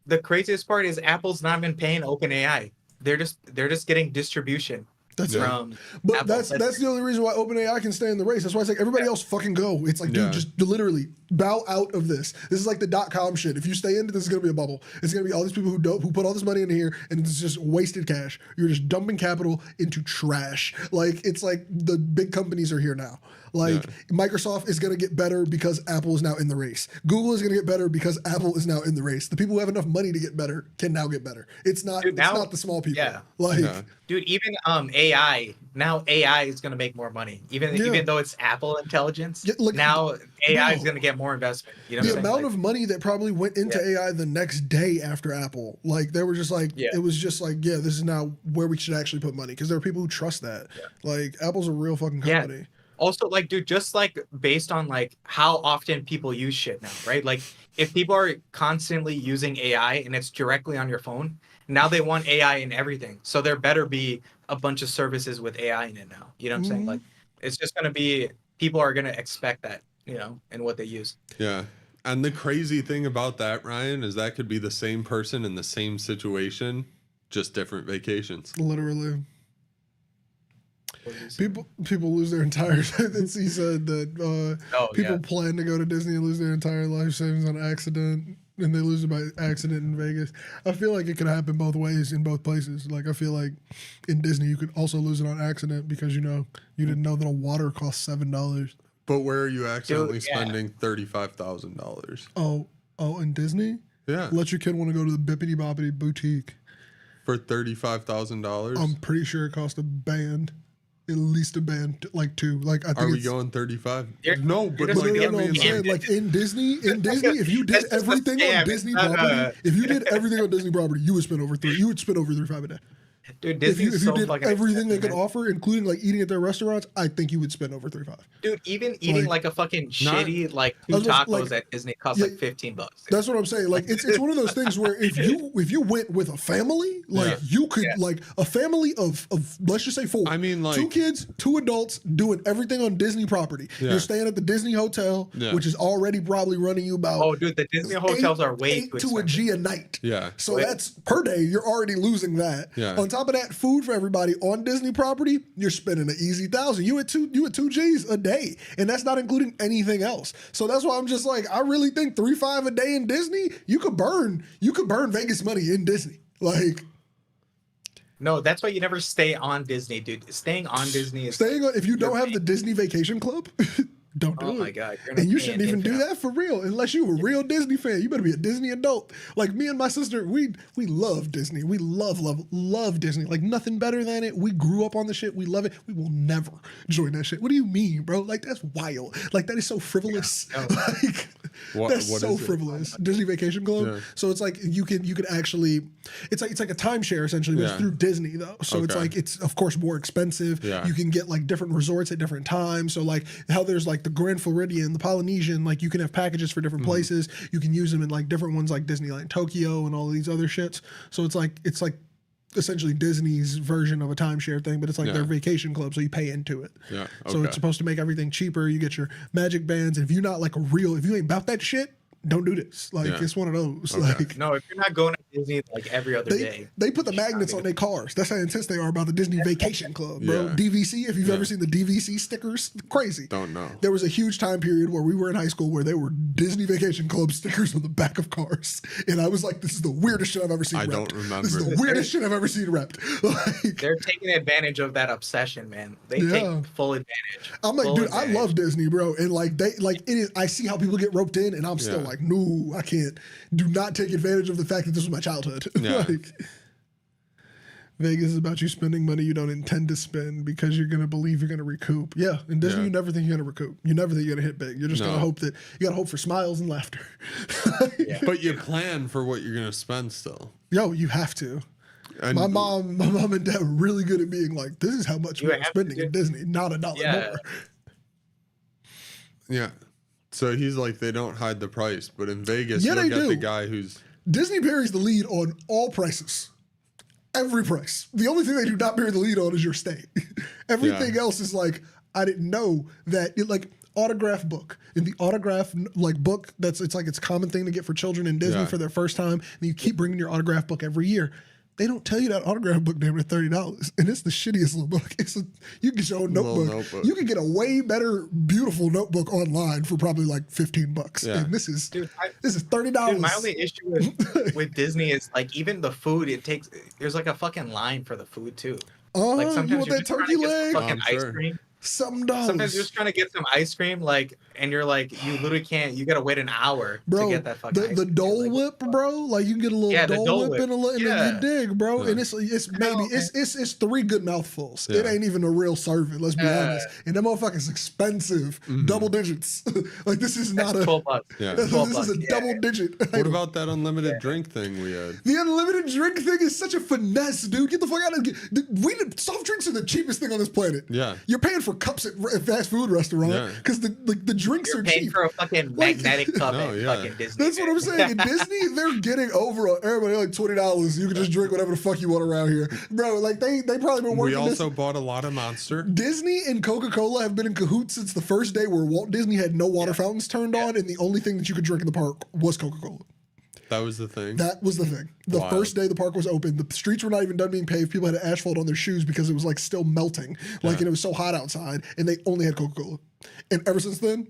The craziest part is Apple's not been paying OpenAI. They're just getting distribution That's Yeah. from. But Apple. that's the only reason why OpenAI can stay in the race. That's why it's like everybody else fucking go. It's like, dude, Yeah. just literally Bow out of this. This is like the .com shit. If you stay in it, this is gonna be a bubble. It's gonna be all these people who put all this money into here, and it's just wasted cash. You're just dumping capital into trash. Like it's like the big companies are here now. Like Microsoft is gonna get better because Apple is now in the race. Google is gonna get better because Apple is now in the race. The people who have enough money to get better can now get better. It's not. Dude, it's not the small people. Yeah. Like, dude, even AI now. AI is gonna make more money. Even though it's Apple intelligence. Yeah, like, now AI is gonna get more investment. You know, the amount of money that probably went into AI the next day after Apple. Like they were just like, it was just like, this is now where we should actually put money because there are people who trust that. Like Apple's a real fucking company. Yeah. Also, like, dude, just like based on like how often people use shit now, right? Like, if people are constantly using AI and it's directly on your phone, now they want AI in everything. So there better be a bunch of services with AI in it now. You know what I'm saying? Like, it's just gonna be people are gonna expect that, you know, in what they use. Yeah. And the crazy thing about that, Ryan, is that could be the same person in the same situation, just different vacations. Literally. People lose their entire. He said that people plan to go to Disney and lose their entire life savings on accident, and they lose it by accident in Vegas. I feel like it could happen both ways in both places. Like I feel like in Disney you could also lose it on accident because you didn't know that a water costs $7. But where are you accidentally spending $35,000? Oh, in Disney? Yeah. Let your kid want to go to the Bippity Boppity Boutique for $35,000. I'm pretty sure it cost a band. At least a band, like two. Like I think. Are we going 35? No, but I'm saying, like in Disney, if you did everything on Disney property, you would spend over $3,500 a day. Dude, Disney's if you did everything they could offer, including like eating at their restaurants, I think you would spend over $3,500. Dude, even eating like a fucking shitty like two tacos at Disney costs like $15. Dude. That's what I'm saying. Like it's one of those things where if you went with a family, like you could like a family of let's just say 4. I mean, like 2 kids, 2 adults doing everything on Disney property. You're staying at the Disney hotel, which is already probably running you about. Oh, dude, the Disney hotels are way too expensive. to a G a night. Yeah. So that's per day. You're already losing that. Yeah. On top of that, food for everybody on Disney property, you're spending an easy $1,000. You at 2 G's a day, and that's not including anything else. So that's why I'm just like, I really think $3,500 a day in Disney, you could burn Vegas money in Disney. Like, no, that's why you never stay on Disney, dude. Staying on Disney is if you don't have the Disney Vacation Club. Don't do it. Oh my God. And you shouldn't even do that for real unless you're a real Disney fan. You better be a Disney adult. Like me and my sister, we love Disney. We love Disney. Like nothing better than it. We grew up on the shit. We love it. We will never join that shit. What do you mean, bro? Like that's wild. Like that is so frivolous. Yeah. Like that's so frivolous. Disney Vacation Club. Yeah. So it's like you could actually it's like a timeshare essentially, but it's through Disney though. So it's like it's of course more expensive. Yeah. You can get like different resorts at different times. So like how there's like the Grand Floridian, the Polynesian, like you can have packages for different places. You can use them in like different ones like Disneyland Tokyo and all of these other shits. So it's like essentially Disney's version of a timeshare thing, but it's like their vacation club, so you pay into it. Yeah. Okay. So it's supposed to make everything cheaper. You get your magic bands, and if you're not like if you ain't about that shit, don't do this. Like it's one of those. Okay. Like no, if you're not going to Disney like every other day, they put the magnets on their cars. That's how intense they are about the Disney Vacation Club, bro. DVC. If you've ever seen the DVC stickers, crazy. Don't know. There was a huge time period where we were in high school where there were Disney Vacation Club stickers on the back of cars, and I was like, "This is the weirdest shit I've ever seen." I don't remember. This is the weirdest shit I've ever seen wrapped. Like, they're taking advantage of that obsession, man. They take full advantage. I'm like, dude, I love Disney, bro, and like it is. I see how people get roped in, and I'm still like, no, I can't. Do not take advantage of the fact that this was my childhood. Yeah. Like, Vegas is about you spending money you don't intend to spend because you're gonna believe you're gonna recoup. Yeah, in Disney, you never think you're gonna recoup. You never think you're gonna hit big. You're just gonna hope that you gotta hope for smiles and laughter. But you plan for what you're gonna spend still. Yo, you have to. And my mom and dad were really good at being like, "This is how much we're spending in Disney, not $1 more." Yeah. So he's like, they don't hide the price, but in Vegas, you'll get the guy who's... Disney buries the lead on all prices. Every price. The only thing they do not bury the lead on is your stay. Everything else is like, I didn't know that. Like, autograph book. In the autograph like book, it's a common thing to get for children in Disney for their first time, and you keep bringing your autograph book every year. They don't tell you that autograph book damn near $30, and it's the shittiest little book. You can get your own notebook. You can get a way better, beautiful notebook online for probably like $15. Yeah. And this is $30. Dude, my only issue with Disney is like even the food. There's like a fucking line for the food too. Oh, like sometimes you want you're that just trying turkey to get leg? some fucking ice cream. $7. Sometimes you're just trying to get some ice cream, like, and you're like, you literally can't. You gotta wait an hour to get that fucking. The Dole Whip, bro. Like you can get a little Dole Whip and then you dig, bro. And it's maybe it's 3 good mouthfuls. It ain't even a real serving. Let's be honest. And that motherfucker's expensive, double digits. Like this is not a $12. Yeah. This is a double digit. What about that unlimited drink thing we had? The unlimited drink thing is such a finesse, dude. Get the fuck out of here. Soft drinks are the cheapest thing on this planet. Yeah. You're paying for cups at fast food restaurant because the drinks You're are paying cheap. for a fucking magnetic cup at fucking Disney. That's what I'm saying. In Disney, they're getting over on everybody like $20. You can just drink whatever the fuck you want around here, bro. Like they probably been working. We also bought a lot of Monster. Disney and Coca-Cola have been in cahoots since the first day where Walt Disney had no water fountains turned on, and the only thing that you could drink in the park was Coca-Cola. That was the thing. That was the thing. The first day the park was open, the streets were not even done being paved. People had asphalt on their shoes because it was like still melting, and it was so hot outside, and they only had Coca-Cola. And ever since then,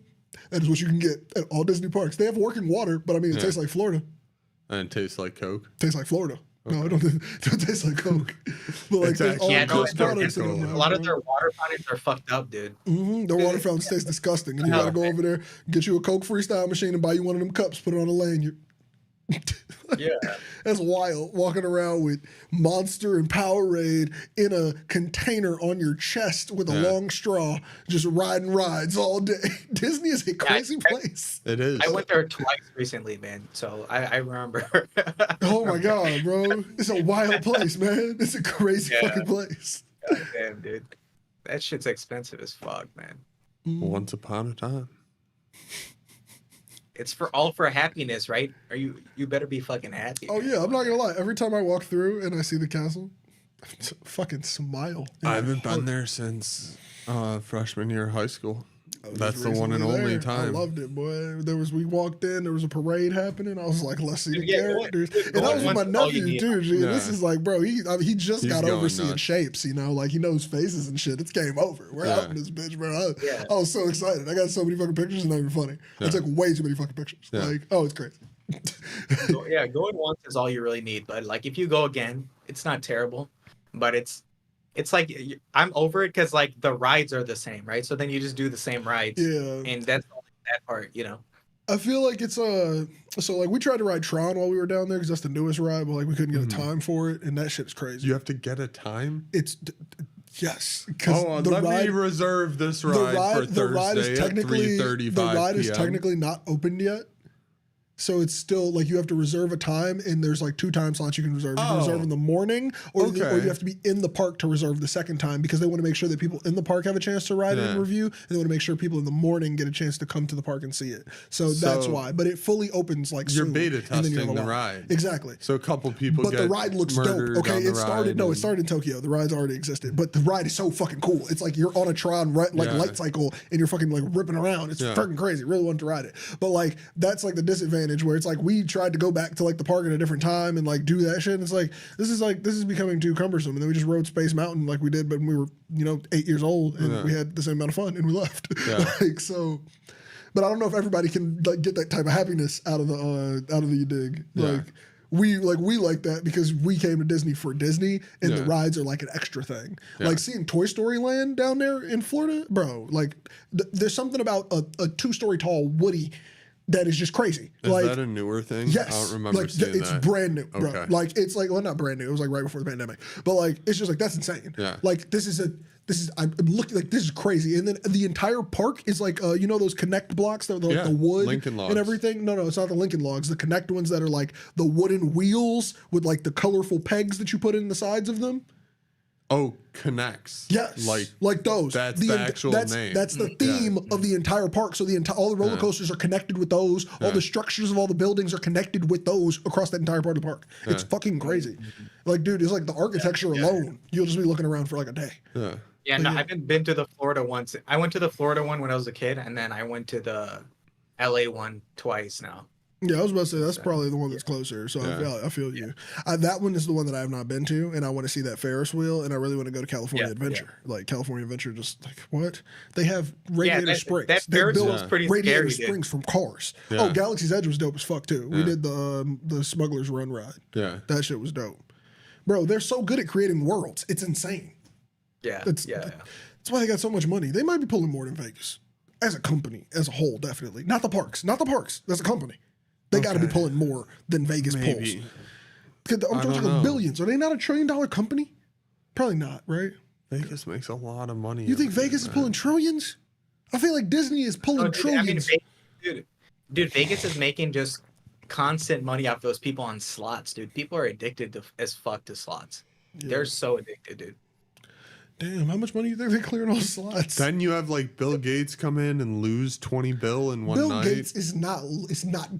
that is what you can get at all Disney parks. They have working water, but I mean, it tastes like Florida. And it tastes like Coke. Tastes like Florida. Okay. No, it don't taste like Coke. But like, there's all just products in a them now, lot of bro. their water fountains are fucked up, dude. Their water fountains taste disgusting, and you gotta go over there, get you a Coke freestyle machine, and buy you one of them cups, put it on a lanyard. Yeah, that's wild. Walking around with Monster and Powerade in a container on your chest with a long straw, just riding rides all day. Disney is a crazy place. It is. I went there twice recently, man. So I remember. Oh my god, bro! It's a wild place, man. It's a crazy fucking place. God damn, dude, that shit's expensive as fuck, man. Once upon a time. It's for happiness, right? You better be fucking happy. Oh yeah, I'm not gonna lie. Every time I walk through and I see the castle, I fucking smile. I haven't been there since freshman year of high school. That's the one and only time. I loved it, boy. We walked in, there was a parade happening. I was like, let's see the characters. And I was with my nephew too. This is like, bro, he just got over seeing shapes, like he knows faces and shit. It's game over. We're out in this bitch, bro. I was so excited. I got so many fucking pictures, it's not even funny. I took way too many fucking pictures. Like, oh, it's crazy. Going once is all you really need. But like, if you go again, it's not terrible. But it's like I'm over it because like the rides are the same, right? So then you just do the same rides, and that's only that part, I feel like it's so like we tried to ride Tron while we were down there because that's the newest ride, but like we couldn't get a time for it, and that shit's crazy. You have to get a time. Yes. Let me reserve this ride for Thursday at 3:35 p.m. The ride is technically not opened yet. So it's still like you have to reserve a time, and there's like 2 time slots you can reserve. You can reserve in the morning, or you have to be in the park to reserve the second time because they want to make sure that people in the park have a chance to ride it and review, and they want to make sure people in the morning get a chance to come to the park and see it. So that's why. But it fully opens like you're soon, beta testing the ride. Exactly. So a couple people the ride looks dope. Okay, it started in Tokyo. The ride's already existed, but the ride is so fucking cool. It's like you're on a Tron light cycle and you're fucking like ripping around. It's fucking crazy. Really wanted to ride it, but like that's like the disadvantage where it's like we tried to go back to like the park at a different time and like do that shit. And it's like this is becoming too cumbersome. And then we just rode Space Mountain like we did, but we were 8 years old and we had the same amount of fun and we left. So. But I don't know if everybody can like get that type of happiness out of the dig. Like we like that because we came to Disney for Disney, and the rides are like an extra thing. Like seeing Toy Story Land down there in Florida, bro. Like there's something about a 2-story tall Woody that is just crazy. Is that a newer thing? Yes. I don't remember seeing it's that. brand new, bro. Okay. Like it's like not brand new. It was like right before the pandemic. But like it's just like that's insane. Yeah. Like I'm looking like this is crazy. And then the entire park is like those Connect blocks that like the wood Lincoln logs. and everything. No, it's not the Lincoln logs. The Connect ones that are like the wooden wheels with like the colorful pegs that you put in the sides of them. Oh, connects. Yes, like those. That's the actual name. That's the theme of the entire park. So all the roller coasters are connected with those. All the structures of all the buildings are connected with those across that entire part of the park. It's fucking crazy. Like, dude, it's like the architecture alone. You'll just be looking around for like a day. Yeah. Yeah, no, I haven't been to the Florida once. I went to the Florida one when I was a kid, and then I went to the LA one twice now. Yeah, I was about to say that's probably the one that's closer. So I feel you. That one is the one that I have not been to, and I want to see that Ferris wheel, and I really want to go to California Adventure. Like California Adventure, just like what they have radiator springs. That They Ferris built wheel's pretty radiator scary, springs from cars. Yeah. Oh, Galaxy's Edge was dope as fuck too. We did the Smuggler's Run ride. Yeah. That shit was dope, bro. They're so good at creating worlds. It's insane. That's why they got so much money. They might be pulling more than Vegas as a company, as a whole, definitely. Not the parks. That's a company. They got to be pulling more than Vegas pulls. I'm talking billions. Are they not $1 trillion company? Probably not, right? Vegas makes a lot of money. You think Vegas is pulling trillions? I feel like Disney is pulling trillions. Dude, Vegas is making just constant money off those people on slots, dude. People are addicted as fuck to slots. Yeah. They're so addicted, dude. Damn, how much money do you think they're clearing all slots? Then you have like Bill Gates come in and lose 20 bill in one night. Bill Gates is not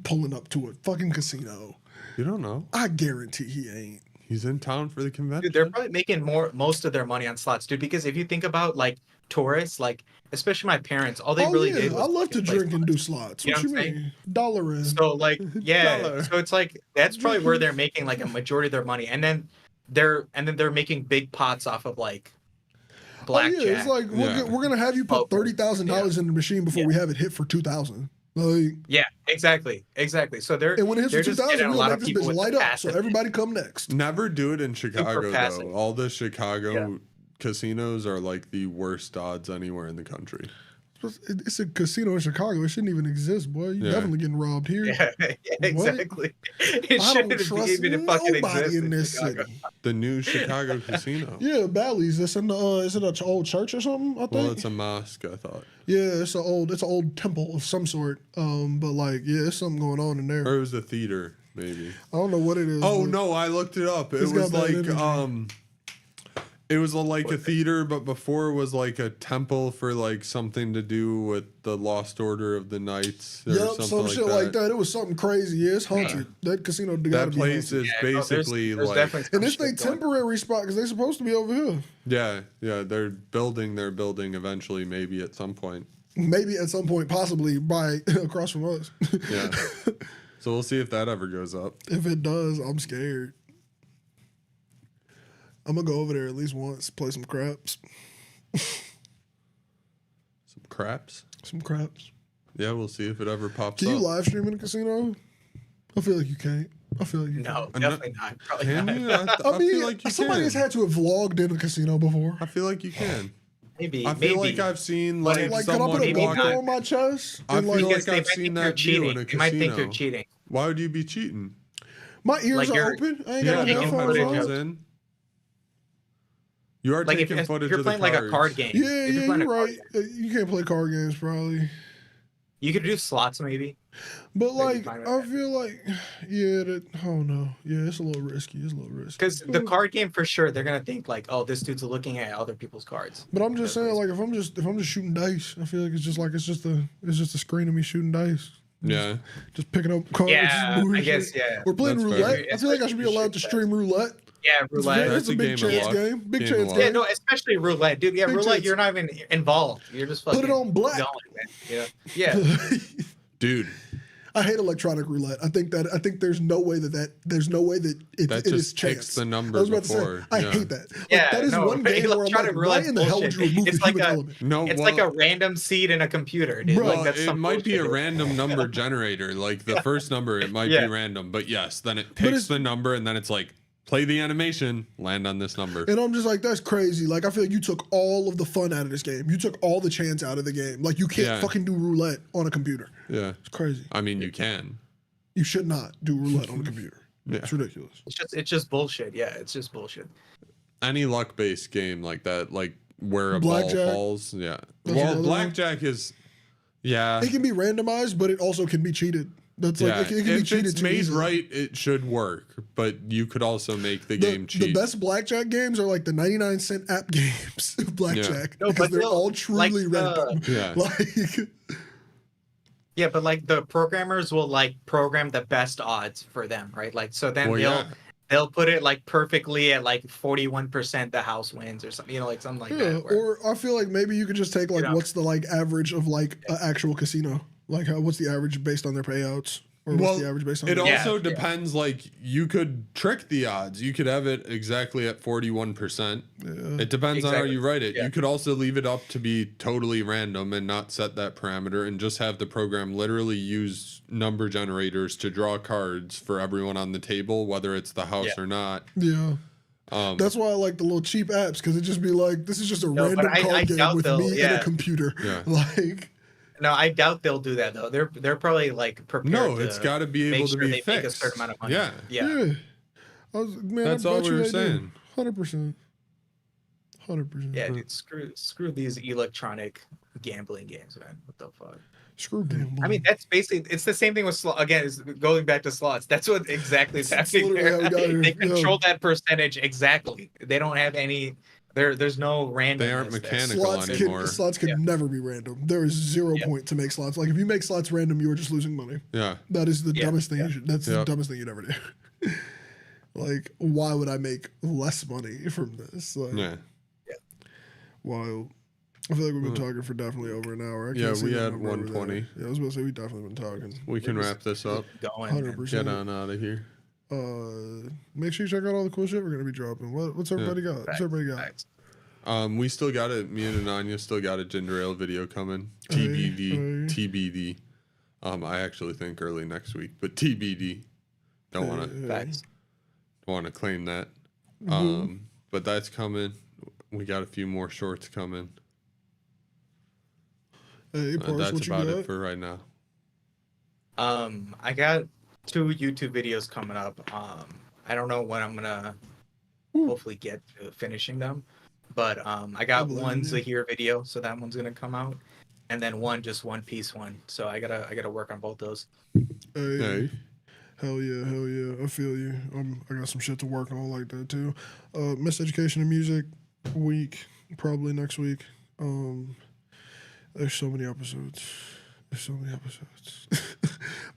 pulling up to a fucking casino. You don't know. I guarantee he ain't. He's in town for the convention. Dude, they're probably making most of their money on slots, dude. Because if you think about like tourists, like especially my parents, all they really did was I love to drink and do dollar what you mean? Dollar in. So like so it's like that's probably where they're making like a majority of their money, and then they're making big pots off of like blackjack. It's like we're gonna have you put $30,000 in the machine before we have it hit for 2,000. Like exactly. So and when it hits for 2,000, we'll make this bitch light up. So capacity. everybody come next. Never do it in Chicago though. All the Chicago casinos are like the worst odds anywhere in the country. It's a casino in Chicago. It shouldn't even exist, boy. You're definitely getting robbed here. Yeah, exactly. It I don't trust even fucking nobody exist in this city. The new Chicago casino. Yeah, Bally's. That's in the. Is it an old church or something? I think. Well, it's a mosque, I thought. Yeah, it's an old temple of some sort. But like, there's something going on in there. Or it was a theater, maybe. I don't know what it is. Oh no, I looked it up. It was like it was like a theater, but before it was like a temple for like something to do with the Lost Order of the Knights. Or some shit like that. It was something crazy. Yeah, it's haunted. That casino. That place is basically like, and it's a temporary spot because they're supposed to be over here. Yeah, they're building their building eventually, maybe at some point. Maybe at some point, possibly by across from us. Yeah. So we'll see if that ever goes up. If it does, I'm scared. I'm gonna go over there at least once, play some craps. Some craps? Some craps. Yeah, we'll see if it ever pops up. Can you up. live stream in a casino? I feel like you can't. I feel like you No, can't. definitely not. Probably Can not. you? I mean, feel like you somebody can. has had to have vlogged in a casino before. I feel like you can. Maybe. I feel like I've seen like can I put a GoPro on my chest? I feel like they I've might seen think you're that view cheating. in a They casino. might think you're cheating. Why would you be cheating? My ears Like are open. I ain't got taking no footage headphones of- on. You are Like taking if footage you're of the playing like a cards. card game. Yeah, If you're playing a you're card right. You can't play card games probably. You could do slots maybe. But like, fine with I that. feel like, oh no, it's a little risky. It's a little risky. Because the card game for sure, they're gonna think like, oh, this dude's looking at other people's cards. But I'm just saying, like, if I'm just shooting dice, I feel like it's just a screen of me shooting dice. Yeah. Just picking up cards. Yeah, just moving I guess shit. yeah. We're playing That's roulette. fair. I feel like I should be allowed to stream roulette. Yeah, roulette. It's a big That's a game of chance luck. game. Big Game chance of luck. Yeah, game. no, especially roulette, dude. Yeah, Big roulette. chance. You're not even involved. You're just fucking Put it on black. going, man. You know? Yeah. Dude, I hate electronic roulette. I think there's no way that it that is just chance. picks the number I was about before. to say, I hate that. Like, Yeah, that is no, one game where I'm electronic like, why roulette's in the hell would you bullshit. remove It's the like human a- element? no, It's well, like a random seed in a computer, dude. Bro, Like that's it some might be a bullshit. random number generator. Like the first number, it might be random, but yes, then it picks the number, and then it's like, play the animation, land on this number. And I'm just like, that's crazy. Like, I feel like you took all of the fun out of this game. You took all the chance out of the game. Like, you can't fucking do roulette on a computer. Yeah, It's crazy. I mean, you can. You should not do roulette on a computer. Yeah. It's ridiculous. It's just bullshit. Yeah, it's just bullshit. Any luck-based game like that, like where a Blackjack. ball falls, yeah. That's Well, another one. blackjack is, yeah. It can be randomized, but it also can be cheated. That's Yeah, like, it can be if cheated it's too made easily. right, it should work. But you could also make the game cheap. The best blackjack games are like the 99-cent app games of blackjack No, because but they're they'll- all truly like, random. Yeah. Like, Yeah, but like the programmers will like program the best odds for them, right? Like so then they'll put it like perfectly at like 41% the house wins or something, you know, like something like that. Where, or I feel like maybe you could just take like what's the like average of like an actual casino? Like what's the average based on their payouts? Or what's the average based on it that? also depends. Like, you could trick the odds. You could have it exactly at 41%. Yeah. It depends on how you write it. Yeah. You could also leave it up to be totally random and not set that parameter and just have the program literally use number generators to draw cards for everyone on the table, whether it's the house or not. Yeah. That's why I like the little cheap apps, because it just be like, this is just a random but I card game with me and a yeah. computer. Yeah. Like, No, I doubt they'll do that though. They're probably like prepared. No, it's got to be able to be they fixed. make a certain amount of money. Yeah. Yeah. Man, That's I all bet we you were they do. saying. 100%. 100%. Yeah, dude, screw these electronic gambling games, man. What the fuck? Screw gambling. I mean, that's basically, it's the same thing with again, it's going back to slots. That's what exactly is happening literally how we got there. here. They control that percentage exactly. They don't have any. There's no random. They aren't mechanical anymore. Slots can never be random. There is 0 point to make slots. Like, if you make slots random, you are just losing money. Yeah. That is the dumbest thing. That's the dumbest thing you'd ever do. Like, why would I make less money from this? Like, Yeah. Wild. I feel like we've been talking for definitely over an hour. I can't see we that had number over 120. there. Yeah, I was about to say we definitely been talking. We can wrap this up. Going. 100%. Get on out of here. Make sure you check out all the cool shit we're gonna be dropping. What's everybody got? What's everybody got? Facts. We still got it. Me and Ananya still got a ginger ale video coming. TBD. I actually think early next week, but TBD. Don't want to claim that. But that's coming. We got a few more shorts coming. Hey, Parse, that's what you about got? it for right now. I got 2 YouTube videos coming up. I don't know when I'm gonna hopefully get to finishing them, but I got one Zahir video, so that one's gonna come out, and then one Piece one. So I gotta work on both those. Hey. Hell yeah. I feel you. I got some shit to work on like that too. Miseducation and Music week, probably next week. There's so many episodes.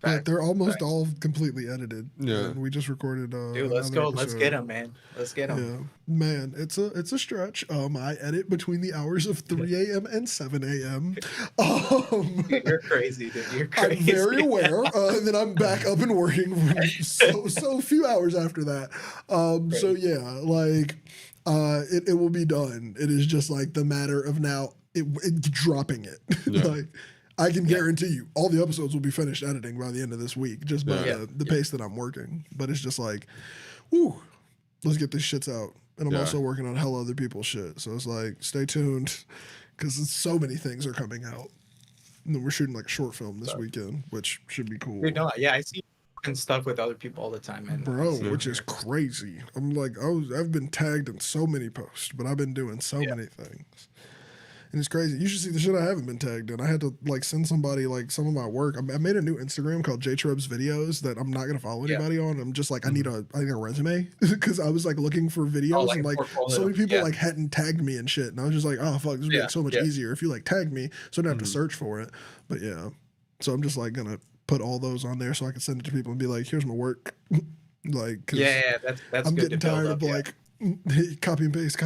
But they're almost all completely edited. Yeah. And we just recorded Dude, let's go. Let's get them, man. Let's get them. Yeah. Man, it's a stretch. I edit between the hours of 3 a.m. and 7 a.m. You're crazy, dude. You're crazy. I'm very aware. And then I'm back up and working so few hours after that. So yeah, like it will be done. It is just like the matter of now it dropping it. Yeah. Like, I can guarantee you all the episodes will be finished editing by the end of this week, just by the pace that I'm working. But it's just like, whoo, let's get these shits out. And I'm also working on hella other people's shit. So it's like, stay tuned, because so many things are coming out. And then we're shooting like a short film this weekend, which should be cool. Dude, no, yeah, I see stuff with other people all the time, man. Bro, which is crazy. I'm like, I've been tagged in so many posts, but I've been doing so many things. And it's crazy. You should see the shit I haven't been tagged in. I had to like send somebody like some of my work. I made a new Instagram called J-Treb's videos that I'm not gonna follow anybody on. I'm just like, I need a resume, because I was like looking for videos and like so many people like hadn't tagged me and shit. And I was just like, oh fuck, this would be like so much easier if you like tagged me, so I don't have to search for it. But yeah, so I'm just like gonna put all those on there so I can send it to people and be like, here's my work. Like, cause that's I'm good getting to build tired up, of like copy and paste.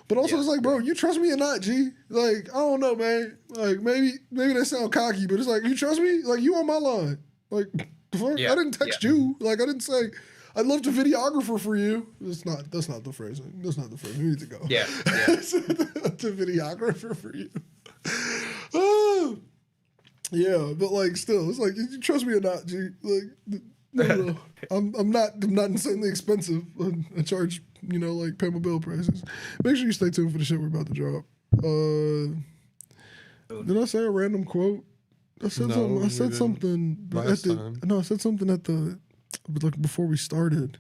But also, it's like, bro, you trust me or not, G? Like, I don't know, man. Like, maybe they sound cocky, but it's like, you trust me? Like, you on my line. Like, the fuck? I didn't text you. Like, I didn't say, I'd love to videographer for you. That's not the phrasing. That's not the phrasing. We need to go. Yeah. To videographer for you. Oh. Yeah, but like, still, it's like, you trust me or not, G? Like, no. I'm not insanely expensive. I charge, like, pay my bill prices. Make sure you stay tuned for the shit we're about to drop. Did I say a random quote? I said something. I said something at the like before we started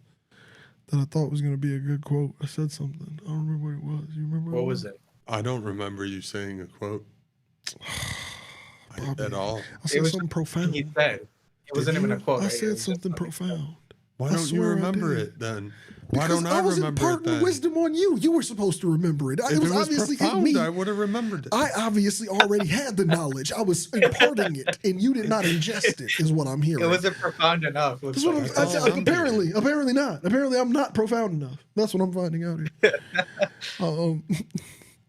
that I thought was gonna be a good quote. I said something. I don't remember what it was. You remember what was it? I don't remember you saying a quote at all. I said something profound. He said it wasn't even a quote. I said something profound. Why don't you remember it then? Why don't I remember it then? Wisdom on you. You were supposed to remember it. It was obviously profound, in me. I would have remembered it. I obviously already had the knowledge. I was imparting it, and you did not ingest it, is what I'm hearing. It wasn't profound enough. Apparently not. Apparently, I'm not profound enough. That's what I'm finding out here. I don't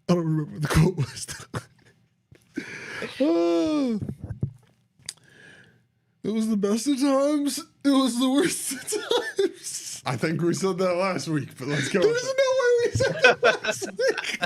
remember what the quote was. It was the best of times. It was the worst of times. I think we said that last week, but let's go. There's no way we said that last week.